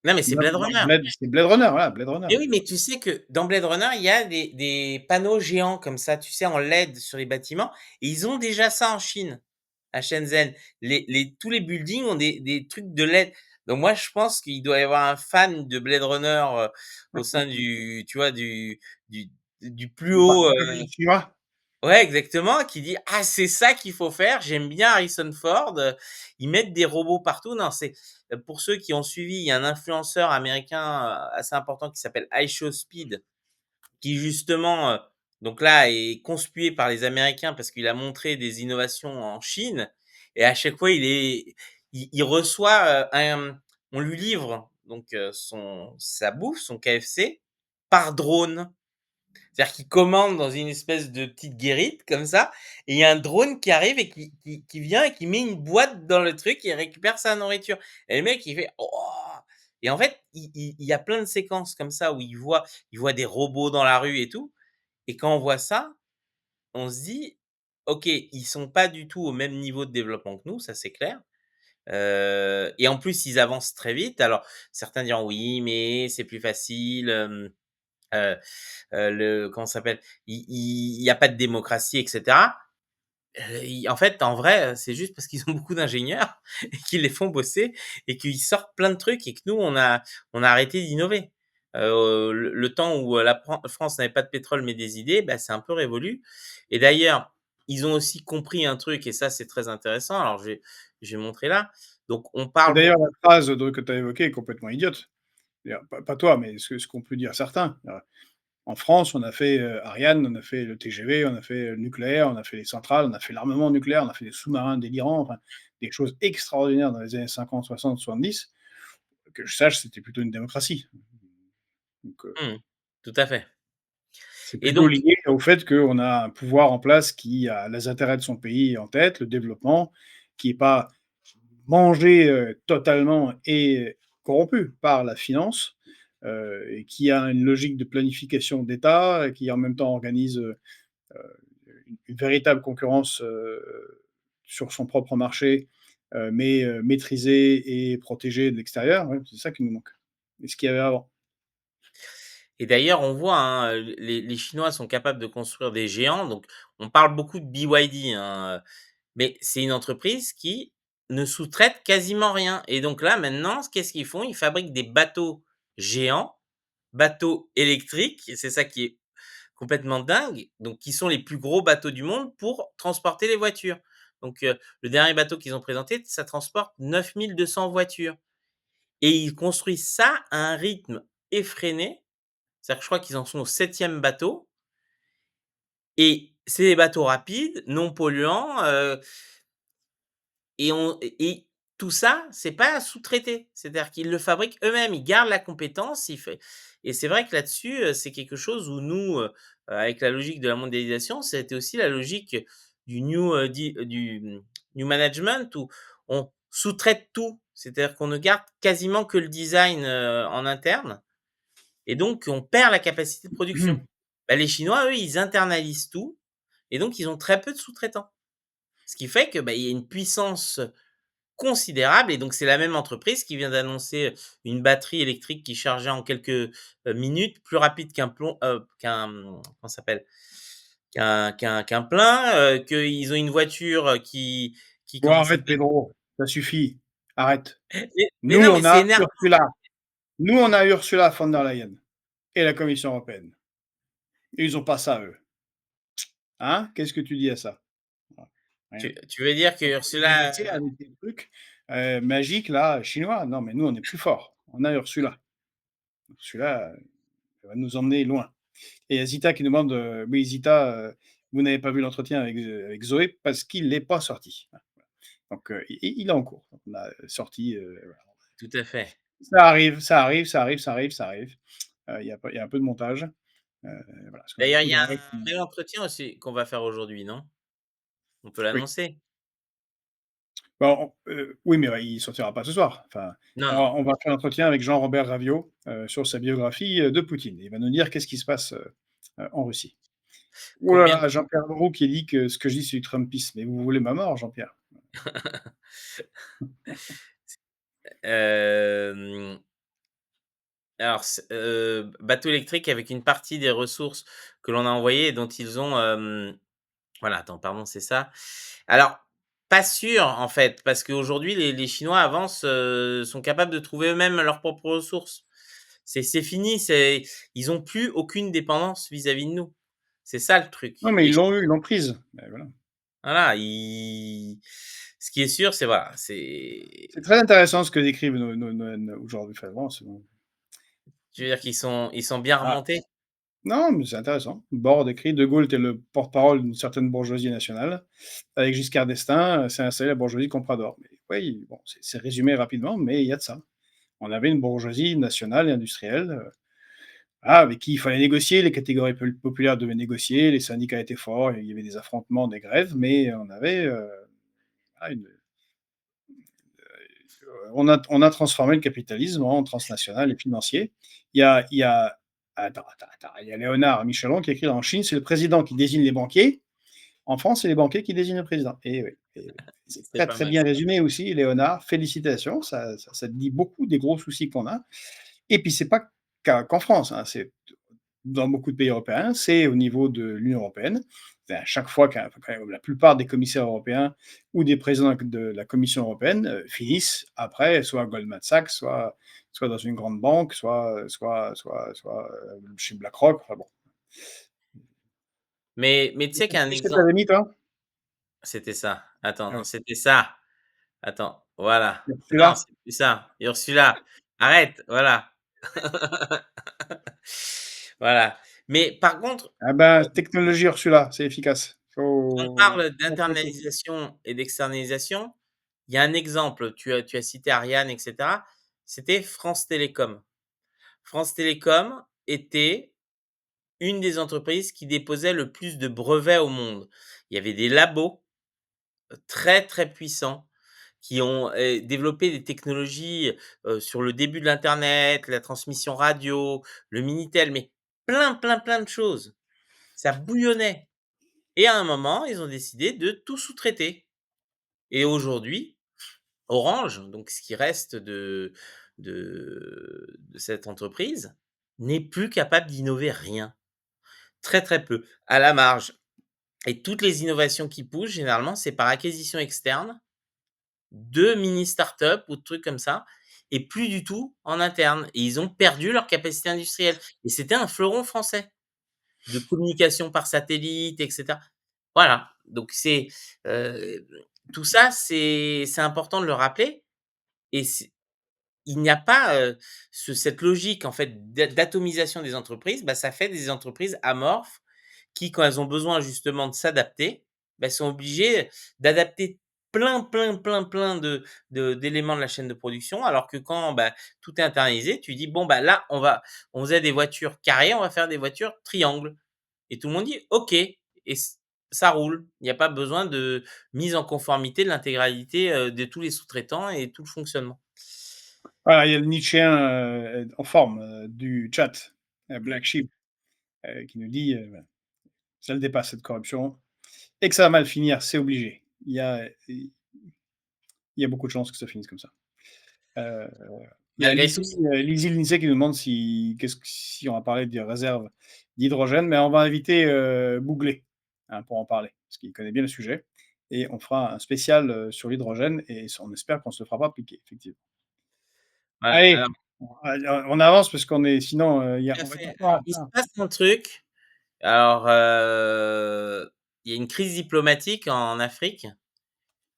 non mais c'est Dans Blade dans Runner. Blade Runner, voilà, Blade Runner. Mais oui, mais tu sais que dans Blade Runner, il y a des panneaux géants comme ça, tu sais, en LED sur les bâtiments et ils ont déjà ça en Chine, à Shenzhen. Tous les buildings ont des trucs de LED. Donc moi, je pense qu'il doit y avoir un fan de Blade Runner, au sein du tu vois, du du plus Du haut, parti communiste chinois. ouais, exactement, qui dit: «Ah, c'est ça qu'il faut faire, j'aime bien Harrison Ford», ils mettent des robots partout. Non, c'est pour ceux qui ont suivi, il y a un influenceur américain, assez important qui s'appelle iShowSpeed qui justement, donc là est conspué par les Américains parce qu'il a montré des innovations en Chine et à chaque fois il reçoit, on lui livre donc sa bouffe, son KFC par drone. C'est-à-dire qu'il commande dans une espèce de petite guérite comme ça et il y a un drone qui arrive et qui vient et qui met une boîte dans le truc et il récupère sa nourriture et le mec il fait: «Oh!» et en fait, il y a plein de séquences comme ça où il voit des robots dans la rue et tout et quand on voit ça, on se dit: «OK, ils sont pas du tout au même niveau de développement que nous, ça c'est clair». Et en plus, ils avancent très vite. Alors certains diront: «Oui, mais c'est plus facile, heu le comment ça s'appelle? Il y a pas de démocratie et cetera». En fait, en vrai, c'est juste parce qu'ils ont beaucoup d'ingénieurs et qu'ils les font bosser et qu'ils sortent plein de trucs et que nous, on a arrêté d'innover. Le temps où, la France n'avait pas de pétrole mais des idées, bah, c'est un peu révolu et d'ailleurs, ils ont aussi compris un truc et ça, c'est très intéressant. Alors je vais montrer là. Donc on Et parle d'ailleurs, la beaucoup phrase que tu as évoquée est complètement idiote. D'ailleurs, pas toi, mais ce qu'ont pu dire certains. En France, on a fait, Ariane, on a fait le TGV, on a fait le nucléaire, on a fait les centrales, on a fait l'armement nucléaire, on a fait des sous-marins délirants, enfin, des choses extraordinaires dans les années 50, 60, 70. Que je sache, c'était plutôt une démocratie. Donc, mmh, tout à fait c'est et plutôt donc lié au fait qu'on a un pouvoir en place qui a les intérêts de son pays en tête, le développement, qui est pas mangé, totalement et corrompu par la finance, et qui a une logique de planification d'État, et qui en même temps organise, une véritable concurrence, sur son propre marché, mais maîtrisée et protégée de l'extérieur, ouais, c'est ça qui nous manque et ce qu'il y avait avant. et d'ailleurs, on voit, hein, les Chinois sont capables de construire des géants, donc on parle beaucoup de BYD, hein, mais c'est une entreprise qui ne sous-traite quasiment rien et donc là, maintenant, qu'est-ce qu'ils font? Ils fabriquent des bateaux géants, bateaux électriques et c'est ça qui est complètement dingue, donc qui sont les plus gros bateaux du monde pour transporter les voitures. Donc le dernier bateau qu'ils ont présenté, ça transporte 9 200 voitures et ils construisent ça à un rythme effréné. C'est-à-dire que je crois qu'ils en sont au 7e bateau et c'est des bateaux rapides, non polluants, et tout ça, c'est pas sous-traité. C'est-à-dire qu'ils le fabriquent eux-mêmes, ils gardent la compétence, ils fait et c'est vrai que là-dessus, c'est quelque chose où nous, avec la logique de la mondialisation, c'était aussi la logique du new management où on sous-traite tout. C'est-à-dire qu'on ne garde quasiment que le design, en interne et donc on perd la capacité de production. Bah, les Chinois, eux, ils internalisent tout et donc ils ont très peu de sous-traitants. Ce qui fait que, bah, il y a une puissance considérable et donc c'est la même entreprise qui vient d'annoncer, une batterie électrique qui chargeait en quelques, minutes, plus rapide comment ça s'appelle? Qu'un plein, qu'ils ont une voiture, qui Bon, comment ça arrête s'appelle? Pedro, ça suffit, arrête. Mais Nous, non, mais on c'est a énervant. Ursula. Nous, on a Ursula von der Leyen et la Commission européenne. Et ils ont pas ça, eux. Hein? Qu'est-ce que tu dis à ça? Rien. Tu veux dire que Donc faut nous Ursula, laisser avec des trucs, magiques là, chinois. Non, mais nous, on est plus forts. On a Ursula. Ursula, elle va nous emmener loin. Et il y a Zita qui demande, oui Zita, vous n'avez pas vu l'entretien avec Zoé parce qu'il n'est pas sorti. Donc il est en cours. On a sorti, voilà. tout à fait. Ça arrive, ça arrive, ça arrive, ça arrive, ça arrive. Il y a un peu de montage. Heu, voilà, parce qu'on a D'ailleurs, beaucoup il y de a règles un qui bel entretien aussi qu'on va faire aujourd'hui, non? On peut oui. l'annoncer? Bon, oui, mais il sortira pas ce soir. Enfin, Non, non. on va faire un entretien avec Jean-Robert Raviot, sur sa biographie, de Poutine. Il va nous dire qu'est-ce qui se passe, en Russie. Ouh là Combien là, Jean-Pierre Leroux qui dit que ce que je dis, c'est du trumpisme. Mais vous voulez ma mort, Jean-Pierre? hem Alors bateau électrique avec une partie des ressources que l'on a envoyées et dont ils ont, voilà, attends, pardon, c'est ça. Alors, pas sûr, en fait, parce qu'aujourd'hui les Chinois avancent, sont capables de trouver eux-mêmes leurs propres ressources. C'est fini, ils ont plus aucune dépendance vis-à-vis de nous. C'est ça le truc. Non, mais Les ils Chi l'ont eu, ils l'ont prise. Beh, voilà. Voilà, ils ce qui est sûr, c'est voilà, c'est C'est très intéressant ce que décrivent nos aujourd'hui, enfin, vraiment, c'est bon. je veux dire qu'ils sont bien Ah, remontés. non, mais c'est intéressant. Borde écrit: «De Gaulle était le porte-parole d'une certaine bourgeoisie nationale. Avec Giscard d'Estaing, s'est installée la bourgeoisie compradore». Mais oui, bon, c'est résumé rapidement, mais il y a de ça. On avait une bourgeoisie nationale et industrielle, avec qui il fallait négocier, les catégories populaires devaient négocier, les syndicats étaient forts, il y avait des affrontements, des grèves, mais on avait, voilà, on a transformé le capitalisme en transnational et financier. Il y a attends, il y a Léonard Michelon qui écrit: «En Chine, c'est le président qui désigne les banquiers. En France, c'est les banquiers qui désignent le président». Et oui. C'est C'est très, pas très mal bien ça. résumé aussi, Léonard. Félicitations, ça te dit beaucoup des gros soucis qu'on a. Et puis c'est pas qu'en France, hein, c'est dans beaucoup de pays européens, c'est au niveau de l'Union européenne. C'est à chaque fois la plupart des commissaires européens ou des présidents de la Commission européenne finissent après soit à Goldman Sachs, soit dans une grande banque, soit chez BlackRock. Enfin bon. Mais tu sais qu'un Qu'est-ce que tu exemple avais mis, toi? c'était ça. Attends, Ah non, oui. c'était ça. Attends, voilà. Non, Celui-là? c'est plus ça. Ursula, arrête, voilà. Voilà. Mais par contre, Ah ben, technologie Ursula, c'est efficace. quand on Faut parle contrôler. d'internalisation et d'externalisation, il y a un exemple, tu as cité Ariane et cetera, c'était France Télécom. France Télécom était une des entreprises qui déposait le plus de brevets au monde. Il y avait des labos, très, très puissants qui ont, développé des technologies, sur le début de l'internet, la transmission radio, le Minitel, mais plein, plein, plein de choses. Ça bouillonnait et à un moment, ils ont décidé de tout sous-traiter et aujourd'hui, Orange, donc ce qui reste de cette entreprise, n'est plus capable d'innover rien. Très, très peu, à la marge et toutes les innovations qui poussent généralement, c'est par acquisition externe de mini start-up ou de trucs comme ça et plus du tout en interne et ils ont perdu leur capacité industrielle et c'était un fleuron français de communication par satellite et cetera. Voilà, donc heu, tout ça, c'est important de le rappeler et il n'y a pas, cette logique en fait d'atomisation des entreprises, bah, ça fait des entreprises amorphes qui, quand elles ont besoin justement de s'adapter, bah, sont obligées d'adapter plein, plein, plein, plein d'éléments de la chaîne de production, alors que quand, bah, tout est internalisé, tu dis: «Bon, bah, là, on faisait des voitures carrées, on va faire des voitures triangles» et tout le monde dit: «OK» et ça roule. Il n'y a pas besoin de mise en conformité de l'intégralité, de tous les sous-traitants et tout le fonctionnement. Voilà, il y a le Nietzschéen, en forme, du chat, Black Sheep, qui nous dit, voilà, ça le dépasse cette corruption et que ça va mal finir, c'est obligé. Il y a beaucoup de chances que ça finisse comme ça. Heu, il y a Malgré tout, Lizzy Lindsay qui nous demande si on va parler des réserves d'hydrogène, mais on va inviter, Bouglé, hein, pour en parler, parce qu'il connaît bien le sujet et on fera un spécial, sur l'hydrogène et on espère qu'on se le fera pas piquer, effectivement. voilà, Allez, alors on avance parce qu'on est sinon, tout à on va être fait. en Alors il se retard. passe un truc, alors, il y a une crise diplomatique en Afrique,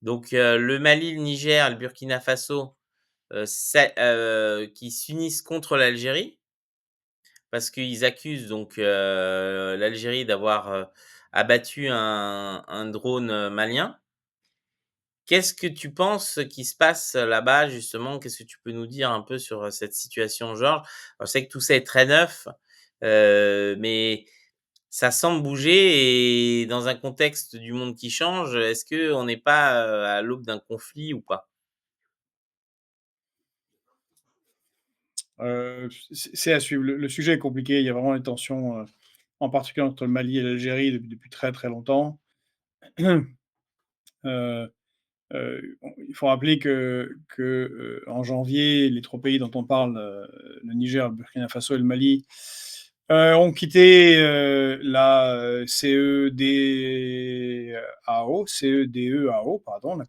donc le Mali, le Niger, le Burkina Faso, qui s'unissent contre l'Algérie parce qu'ils accusent donc l'Algérie d'avoir, abattu un drone, malien. Qu'est-ce que tu penses qui se passe là-bas justement? Qu'est-ce que tu peux nous dire un peu sur, cette situation, Georges? Alors je sais que tout ça est très neuf, mais ça semble bouger et dans un contexte du monde qui change, est-ce qu'on n'est pas, à l'aube d'un conflit ou pas? C'est à suivre. Le sujet est compliqué, il y a vraiment des tensions, en particulier entre le Mali et l'Algérie depuis très, très longtemps. Heu il faut rappeler en janvier, les 3 pays dont on parle, le Niger, le Burkina Faso et le Mali, ont quitté, la, CEDEAO, pardon, Mmh.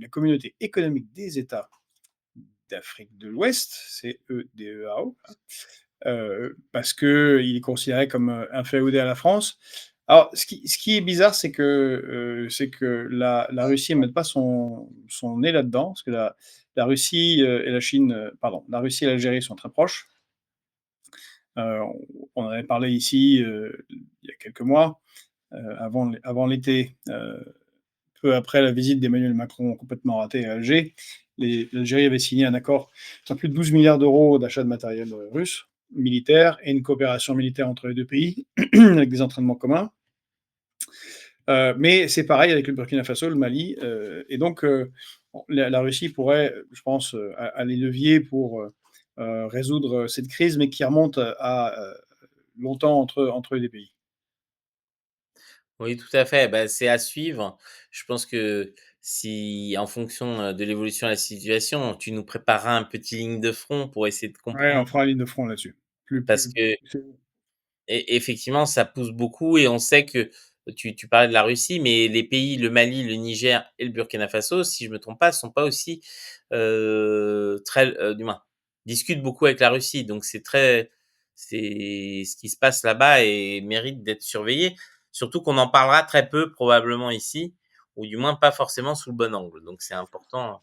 La communauté économique des États d'Afrique de l'Ouest, CEDEAO, parce qu'il est considéré comme, inféodé à la France. Alors ce qui est bizarre, c'est que la Russie ne mette pas son nez là-dedans, parce que la Russie, et la Chine, pardon, la Russie et l'Algérie sont très proches. On en avait parlé ici, il y a quelques mois, avant l'été, peu après la visite d'Emmanuel Macron complètement ratée à Alger. L'Algérie avait signé un accord sur plus de 12 milliards d'euros d'achat de matériel, russe, militaire, et une coopération militaire entre les 2 pays avec des entraînements communs. Mais c'est pareil avec le Burkina Faso, le Mali, et donc la Russie pourrait, je pense, a les leviers pour, résoudre cette crise, mais qui remonte à, longtemps entre les 2 pays. Oui, tout à fait, bah, c'est à suivre. Je pense que si en fonction, de l'évolution de la situation, tu nous prépareras un petit ligne de front pour essayer de Ouais, comprendre on fera ligne de front là-dessus. parce que effectivement, ça pousse beaucoup et on sait que tu parlais de la Russie, mais les pays, le Mali, le Niger et le Burkina Faso, si je me trompe pas, sont pas aussi, très du moins, discutent beaucoup avec la Russie. Donc c'est ce qui se passe là-bas et mérite d'être surveillé. Surtout qu'on en parlera très peu probablement ici, ou du moins pas forcément sous le bon angle. Donc c'est important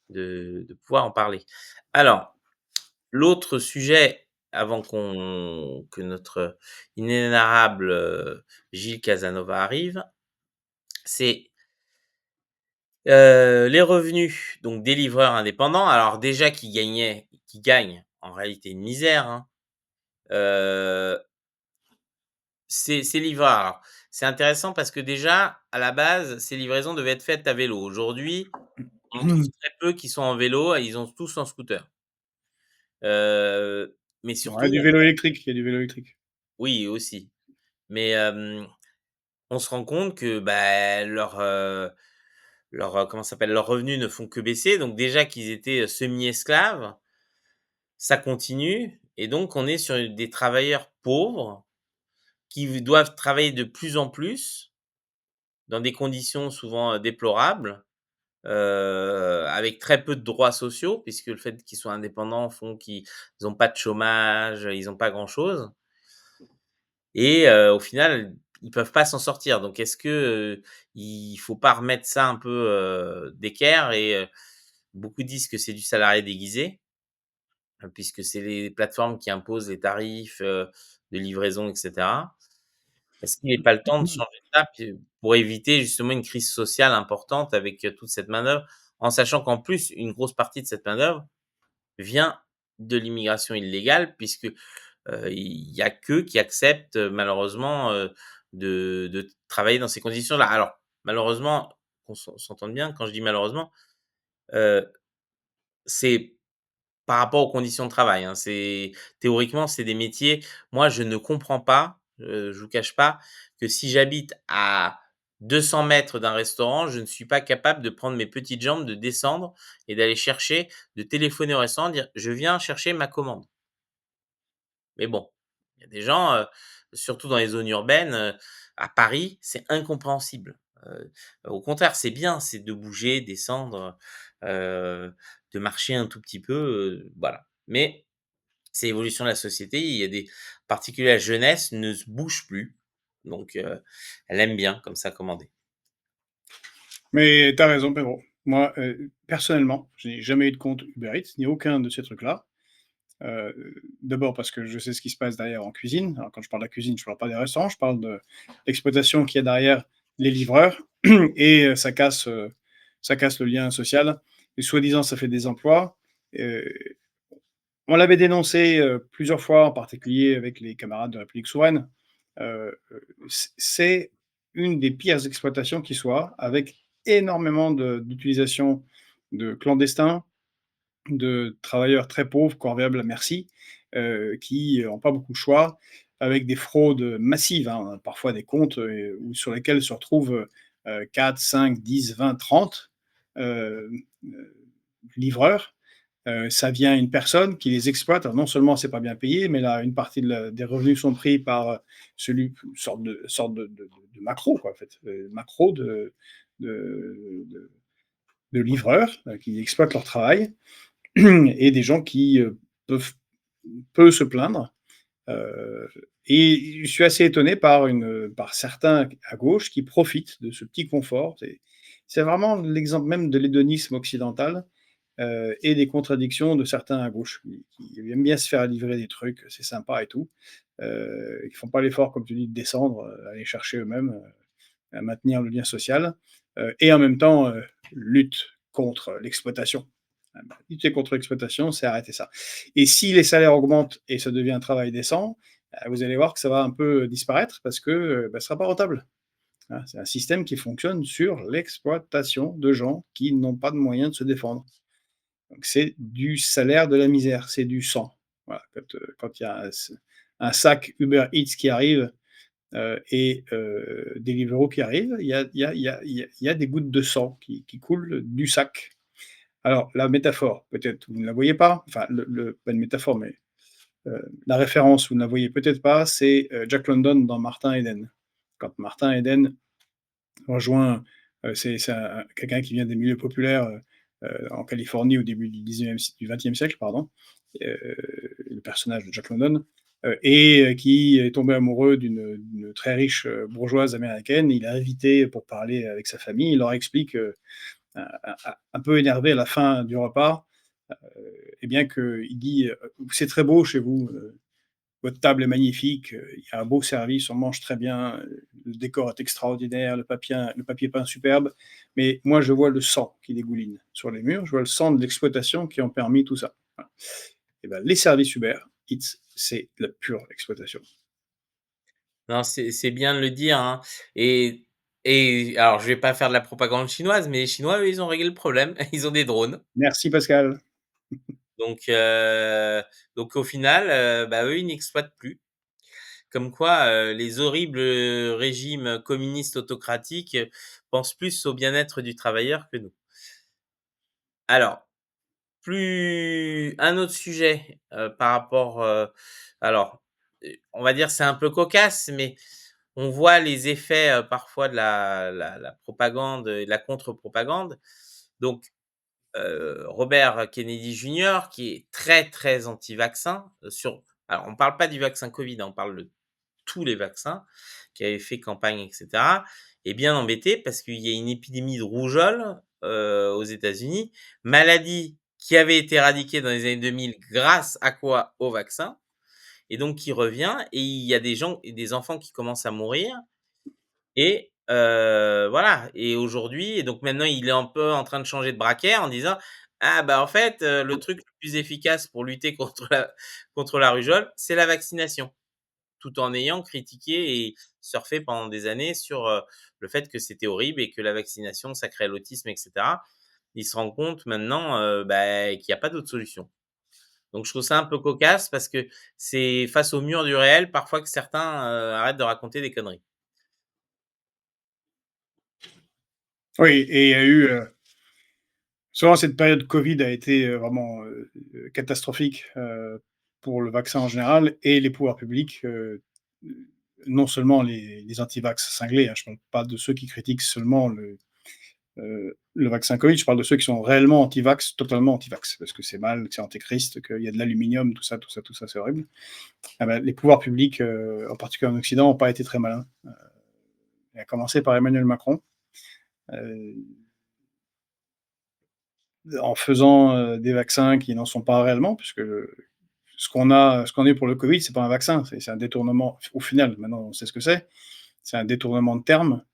de pouvoir en parler. Alors l'autre sujet, avant que notre inénarrable, Gilles Casanova arrive, c'est, les revenus donc des livreurs indépendants. Alors déjà qui gagnent en réalité une misère, hein. Heu, ces livreurs alors, c'est intéressant parce que déjà, à la base, ces livraisons devaient être faites à vélo. Aujourd'hui, on en trouve très peu qui sont en vélo et ils sont tous en scooter. Mais Ouais, surtout du vélo électrique, il y a du vélo électrique. oui aussi, mais on se rend compte que, bah, comment ça s'appelle? Leurs revenus ne font que baisser, donc déjà qu'ils étaient, semi-esclaves, ça continue et donc on est sur des travailleurs pauvres qui doivent travailler de plus en plus dans des conditions souvent, déplorables, avec très peu de droits sociaux puisque le fait qu'ils soient indépendants font qu'ils ont pas de chômage, ils ont pas grand chose. Et au final, ils peuvent pas s'en sortir. Donc est-ce que, il faut pas remettre ça un peu, d'équerre et beaucoup disent que c'est du salarié déguisé, puisque c'est les plateformes qui imposent les tarifs, de livraison et cetera. Est-ce qu'il n'est pas le temps de changer ça puis pour éviter justement une crise sociale importante avec, toute cette main-d'œuvre? En sachant qu'en plus, une grosse partie de cette main-d'œuvre vient de l'immigration illégale puisque, il y a qu'eux qui acceptent, malheureusement, de travailler dans ces conditions-là. Alors malheureusement, qu'on s'entende bien, quand je dis malheureusement, heu, c'est par rapport aux conditions de travail, hein. C'est théoriquement, c'est des métiers moi, je ne comprends pas, je vous cache pas que si j'habite à 200 mètres d'un restaurant, je ne suis pas capable de prendre mes petites jambes, de descendre et d'aller chercher, de téléphoner au restaurant, dire: «Je viens chercher ma commande». Mais bon, il y a des gens, surtout dans les zones urbaines, à Paris, c'est incompréhensible. Au contraire, c'est bien, c'est de bouger, descendre, de marcher un tout petit peu, voilà. Mais c'est l'évolution de la société, il y a des en particulier la jeunesse ne se bouge plus, donc elle aime bien comme ça commander. Mais tu as raison, Pedro. Moi, personnellement, je n'ai jamais eu de compte Uber Eats, ni aucun de ces trucs-là. D'abord parce que je sais ce qui se passe derrière en cuisine. Alors quand je parle de la cuisine, je ne parle pas des restaurants, je parle de l'exploitation qu'il y a derrière les livreurs et ça casse le lien social et soi-disant ça fait des emplois. Heu, on l'avait dénoncé, plusieurs fois, en particulier avec les camarades de République Souveraine. C'est une des pires exploitations qui soit, avec énormément d'utilisation de clandestins, de travailleurs très pauvres, corvéables à merci, qui n'ont pas beaucoup de choix, avec des fraudes massives, hein, parfois des comptes sur lesquels se retrouvent 4, 5, 10, 20, 30 euh, euh, livreurs. Ça vient une personne qui les exploite. Alors non seulement c'est pas bien payé, mais là, une partie des revenus sont pris par celui, une sorte de macro, quoi, en fait, macro de, de livreurs qui exploitent leur travail et des gens qui peuvent peu se plaindre. Euh, et je suis assez étonné par certains à gauche qui profitent de ce petit confort. C'est vraiment l'exemple même de l'hédonisme occidental et des contradictions de certains à gauche qui aiment bien se faire livrer des trucs, c'est sympa et tout. Ils ne font pas l'effort, comme tu dis, de descendre, aller chercher eux-mêmes, à maintenir le lien social, et en même temps, lutte contre l'exploitation. Lutter contre l'exploitation, c'est arrêter ça. Et si les salaires augmentent et ça devient un travail décent, vous allez voir que ça va un peu disparaître parce que ce ne sera pas rentable. Hein. C'est un système qui fonctionne sur l'exploitation de gens qui n'ont pas de moyens de se défendre. Donc c'est du salaire de la misère, c'est du sang. Voilà, quand il y a un sac Uber Eats qui arrive et Deliveroo qui arrive, il y a des gouttes de sang qui coulent du sac. Alors, la métaphore, peut-être, vous ne la voyez pas, enfin, pas une métaphore, mais la référence, vous ne la voyez peut-être pas, c'est Jack London dans Martin Eden. Quand Martin Eden rejoint, c'est quelqu'un qui vient des milieux populaires en Californie au début du XXe siècle, pardon, le personnage de Jack London, et qui est tombé amoureux d'une très riche bourgeoise américaine. Il est invité pour parler avec sa famille. Il leur explique, un peu énervé à la fin du repas, eh bien qu'il dit c'est très beau chez vous, votre table est magnifique, il y a un beau service, on mange très bien, le décor est extraordinaire, le papier peint superbe, mais moi je vois le sang qui dégouline sur les murs, je vois le sang de l'exploitation qui ont permis tout ça. Voilà. Et ben, les services Uber Eats, c'est la pure exploitation. Non, c'est bien de le dire, hein, et alors je vais pas faire de la propagande chinoise, mais les Chinois, eux, ils ont réglé le problème. Ils ont des drones. Merci Pascal. Donc donc au final, bah, eux, ils n'exploitent plus. Comme quoi, les horribles, régimes communistes autocratiques, pensent plus au bien-être du travailleur que nous. Alors, plus un autre sujet, par rapport, alors, on va dire c'est un peu cocasse, mais on voit les effets, parfois de la propagande et de la contre-propagande. Donc, Robert Kennedy Jr. qui est très, très anti-vaccin, alors on ne parle pas du vaccin Covid, hein, on parle de tous les vaccins, qui avait fait campagne et cetera, est bien embêté parce qu'il y a une épidémie de rougeole, aux États-Unis, maladie qui avait été éradiquée dans les années 2000 grâce à quoi? Au vaccin, et donc il revient et il y a des gens et des enfants qui commencent à mourir et voilà et aujourd'hui et donc maintenant il est un peu en train de changer de braquet en disant: «Ah bah, en fait, le truc le plus efficace pour lutter contre la rougeole, c'est la vaccination». Tout en ayant critiqué et surfé pendant des années sur, le fait que c'était horrible et que la vaccination, ça crée l'autisme et cetera. Il se rend compte maintenant, bah, qu'il y a pas d'autre solution. Donc je trouve ça un peu cocasse parce que c'est face au mur du réel parfois que certains, arrêtent de raconter des conneries. Oui, et il y a eu, souvent cette période covid a été, vraiment, catastrophique, pour le vaccin en général et les pouvoirs publics, non seulement les anti-vax cinglés, hein, je parle pas de ceux qui critiquent seulement le vaccin Covid, je parle de ceux qui sont réellement anti-vax, totalement anti-vax, parce que c'est mal, que c'est antéchrist, qu'il y a de l'aluminium, tout ça, tout ça, tout ça, c'est horrible. Ah ben, les pouvoirs publics, en particulier en Occident, n'ont pas été très malins. À commencer par Emmanuel Macron, euh, en faisant des vaccins qui n'en sont pas réellement, puisque ce qu'on a eu pour le Covid, c'est pas un vaccin, c'est un détournement. Au final, maintenant, on sait ce que c'est. C'est un détournement de termes,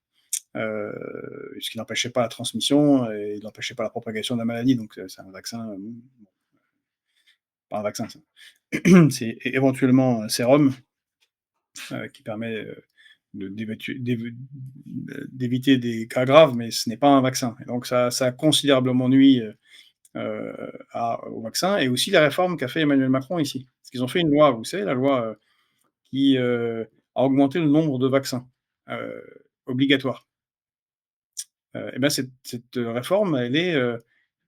ce qui n'empêchait pas la transmission et n'empêchait pas la propagation de la maladie. Donc, c'est un vaccin, pas un vaccin, ça. C'est éventuellement un sérum qui permet d'éviter des cas graves, mais ce n'est pas un vaccin. Et donc, ça a considérablement nuit au vaccin et aussi la réforme qu'a fait Emmanuel Macron ici. Parce qu'ils ont fait une loi, vous savez, la loi qui a augmenté le nombre de vaccins euh, obligatoires. Et ben cette réforme, elle est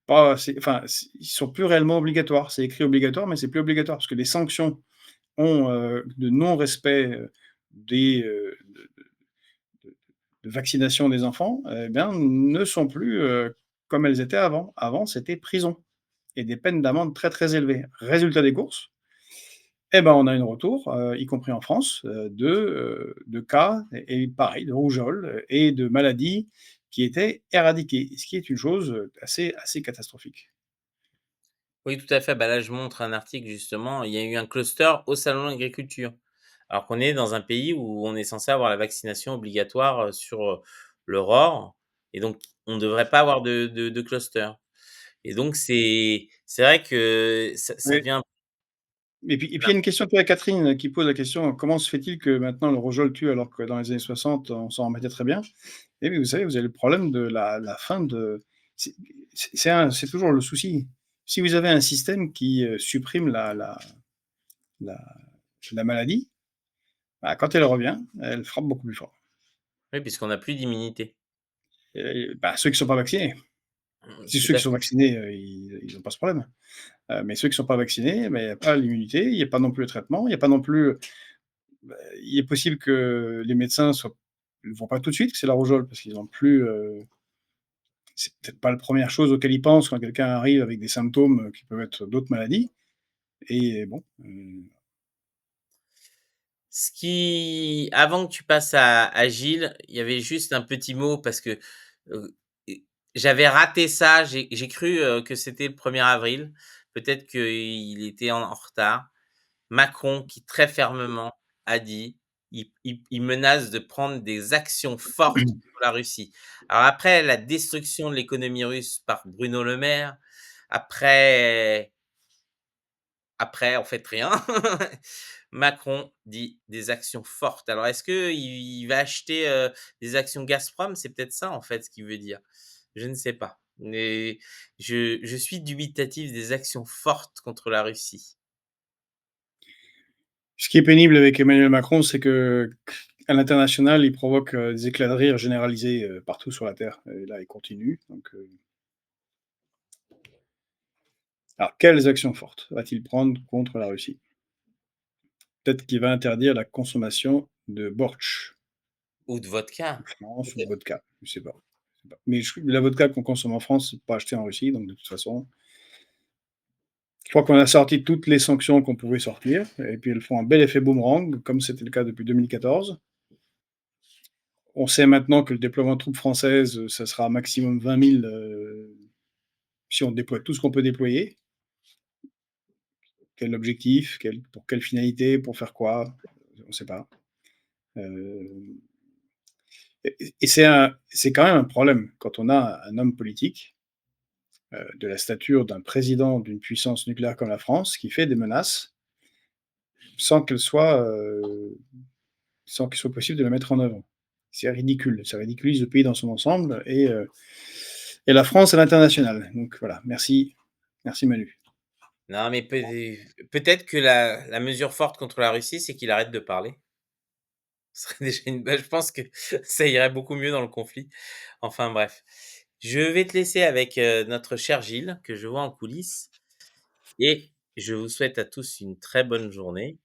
pas, enfin, ils sont plus réellement obligatoires. C'est écrit obligatoire, mais c'est plus obligatoire parce que les sanctions ont de non-respect des de vaccination des enfants, eh bien, ne sont plus comme elles étaient avant. Avant, c'était prison et des peines d'amende très très élevées. Résultat des courses, eh ben, on a un retour, y compris en France, de cas et pareil, de rougeole et de maladies qui étaient éradiquées, ce qui est une chose, assez catastrophique. Oui, tout à fait. Bah, là, je montre un article justement, il y a eu un cluster au salon de l'agriculture. Alors qu'on est dans un pays où on est censé avoir la vaccination obligatoire, sur, l'aurore et donc on ne devrait pas avoir de cluster et donc c'est vrai que ça Oui, devient et puis il y a une question de Catherine qui pose la question: «Comment se fait-il que maintenant le rougeole tue alors que dans les années 60 on s'en remettait très bien?» Et oui, vous savez, vous avez le problème de la fin de c'est c'est toujours le souci. Si vous avez un système qui, supprime la la maladie, bah, quand elle revient, elle frappe beaucoup plus fort. oui, puisqu'on n'a plus d'immunité. Bah, ceux qui ne sont pas vaccinés. Si Tout ceux à qui sont fait. vaccinés, ils ont pas ce problème. Mais ceux qui ne sont pas vaccinés, bah, il y a pas l'immunité, il y a pas non plus le traitement, il y a pas non plus, bah, il est possible que les médecins soient ne vont pas tout de suite, que c'est la rougeole parce qu'ils ont plus, c'est peut-être pas la première chose auquel ils pensent quand quelqu'un arrive avec des symptômes, qui peuvent être d'autres maladies et bon, Ce qui avant que tu passes à Gilles, il y avait juste un petit mot parce que, et j'avais raté ça, j'ai cru, que c'était le 1er avril. Peut-être qu'il était en retard. Macron qui très fermement a dit: «Il menace de prendre des actions fortes contre la Russie». Alors après la destruction de l'économie russe par Bruno Le Maire, après en fait rien. Macron dit des actions fortes. Alors est-ce qu'il va acheter, des actions Gazprom? C'est peut-être ça en fait ce qu'il veut dire. Je ne sais pas. Mais je suis dubitatif des actions fortes contre la Russie. ce qui est pénible avec Emmanuel Macron, c'est que à l'international, il provoque, des éclats de rire généralisés, partout sur la terre et là, il continue donc alors quelles actions fortes va-t-il prendre contre la Russie? Peut-être qu'il va interdire la consommation de bortsch, Ou de en vodka, France ou de peut-être. vodka, je sais pas. Je sais pas. Mais la vodka qu'on consomme en France, c'est pas acheté en Russie, donc de toute façon, je crois qu'on a sorti toutes les sanctions qu'on pouvait sortir et puis elles font un bel effet boomerang, comme c'était le cas depuis 2014. On sait maintenant que le déploiement de troupes françaises, ça sera maximum 20 000 si on déploie tout ce qu'on peut déployer. quel objectif? Pour quelle finalité? Pour faire quoi? On ne sait pas. Et c'est quand même un problème quand on a un homme politique, de la stature d'un président d'une puissance nucléaire comme la France, qui fait des menaces sans qu'elles soient, sans qu'il soit possible de les mettre en œuvre. C'est ridicule, ça ridiculise le pays dans son ensemble et la France à l'international. Donc voilà, merci, merci Manu. Non, mais peut-être que la mesure forte contre la Russie, c'est qu'il arrête de parler. Ce serait déjà une je pense que ça irait beaucoup mieux dans le conflit. Enfin bref. Je vais te laisser avec, notre cher Gilles, que je vois en coulisses et je vous souhaite à tous une très bonne journée.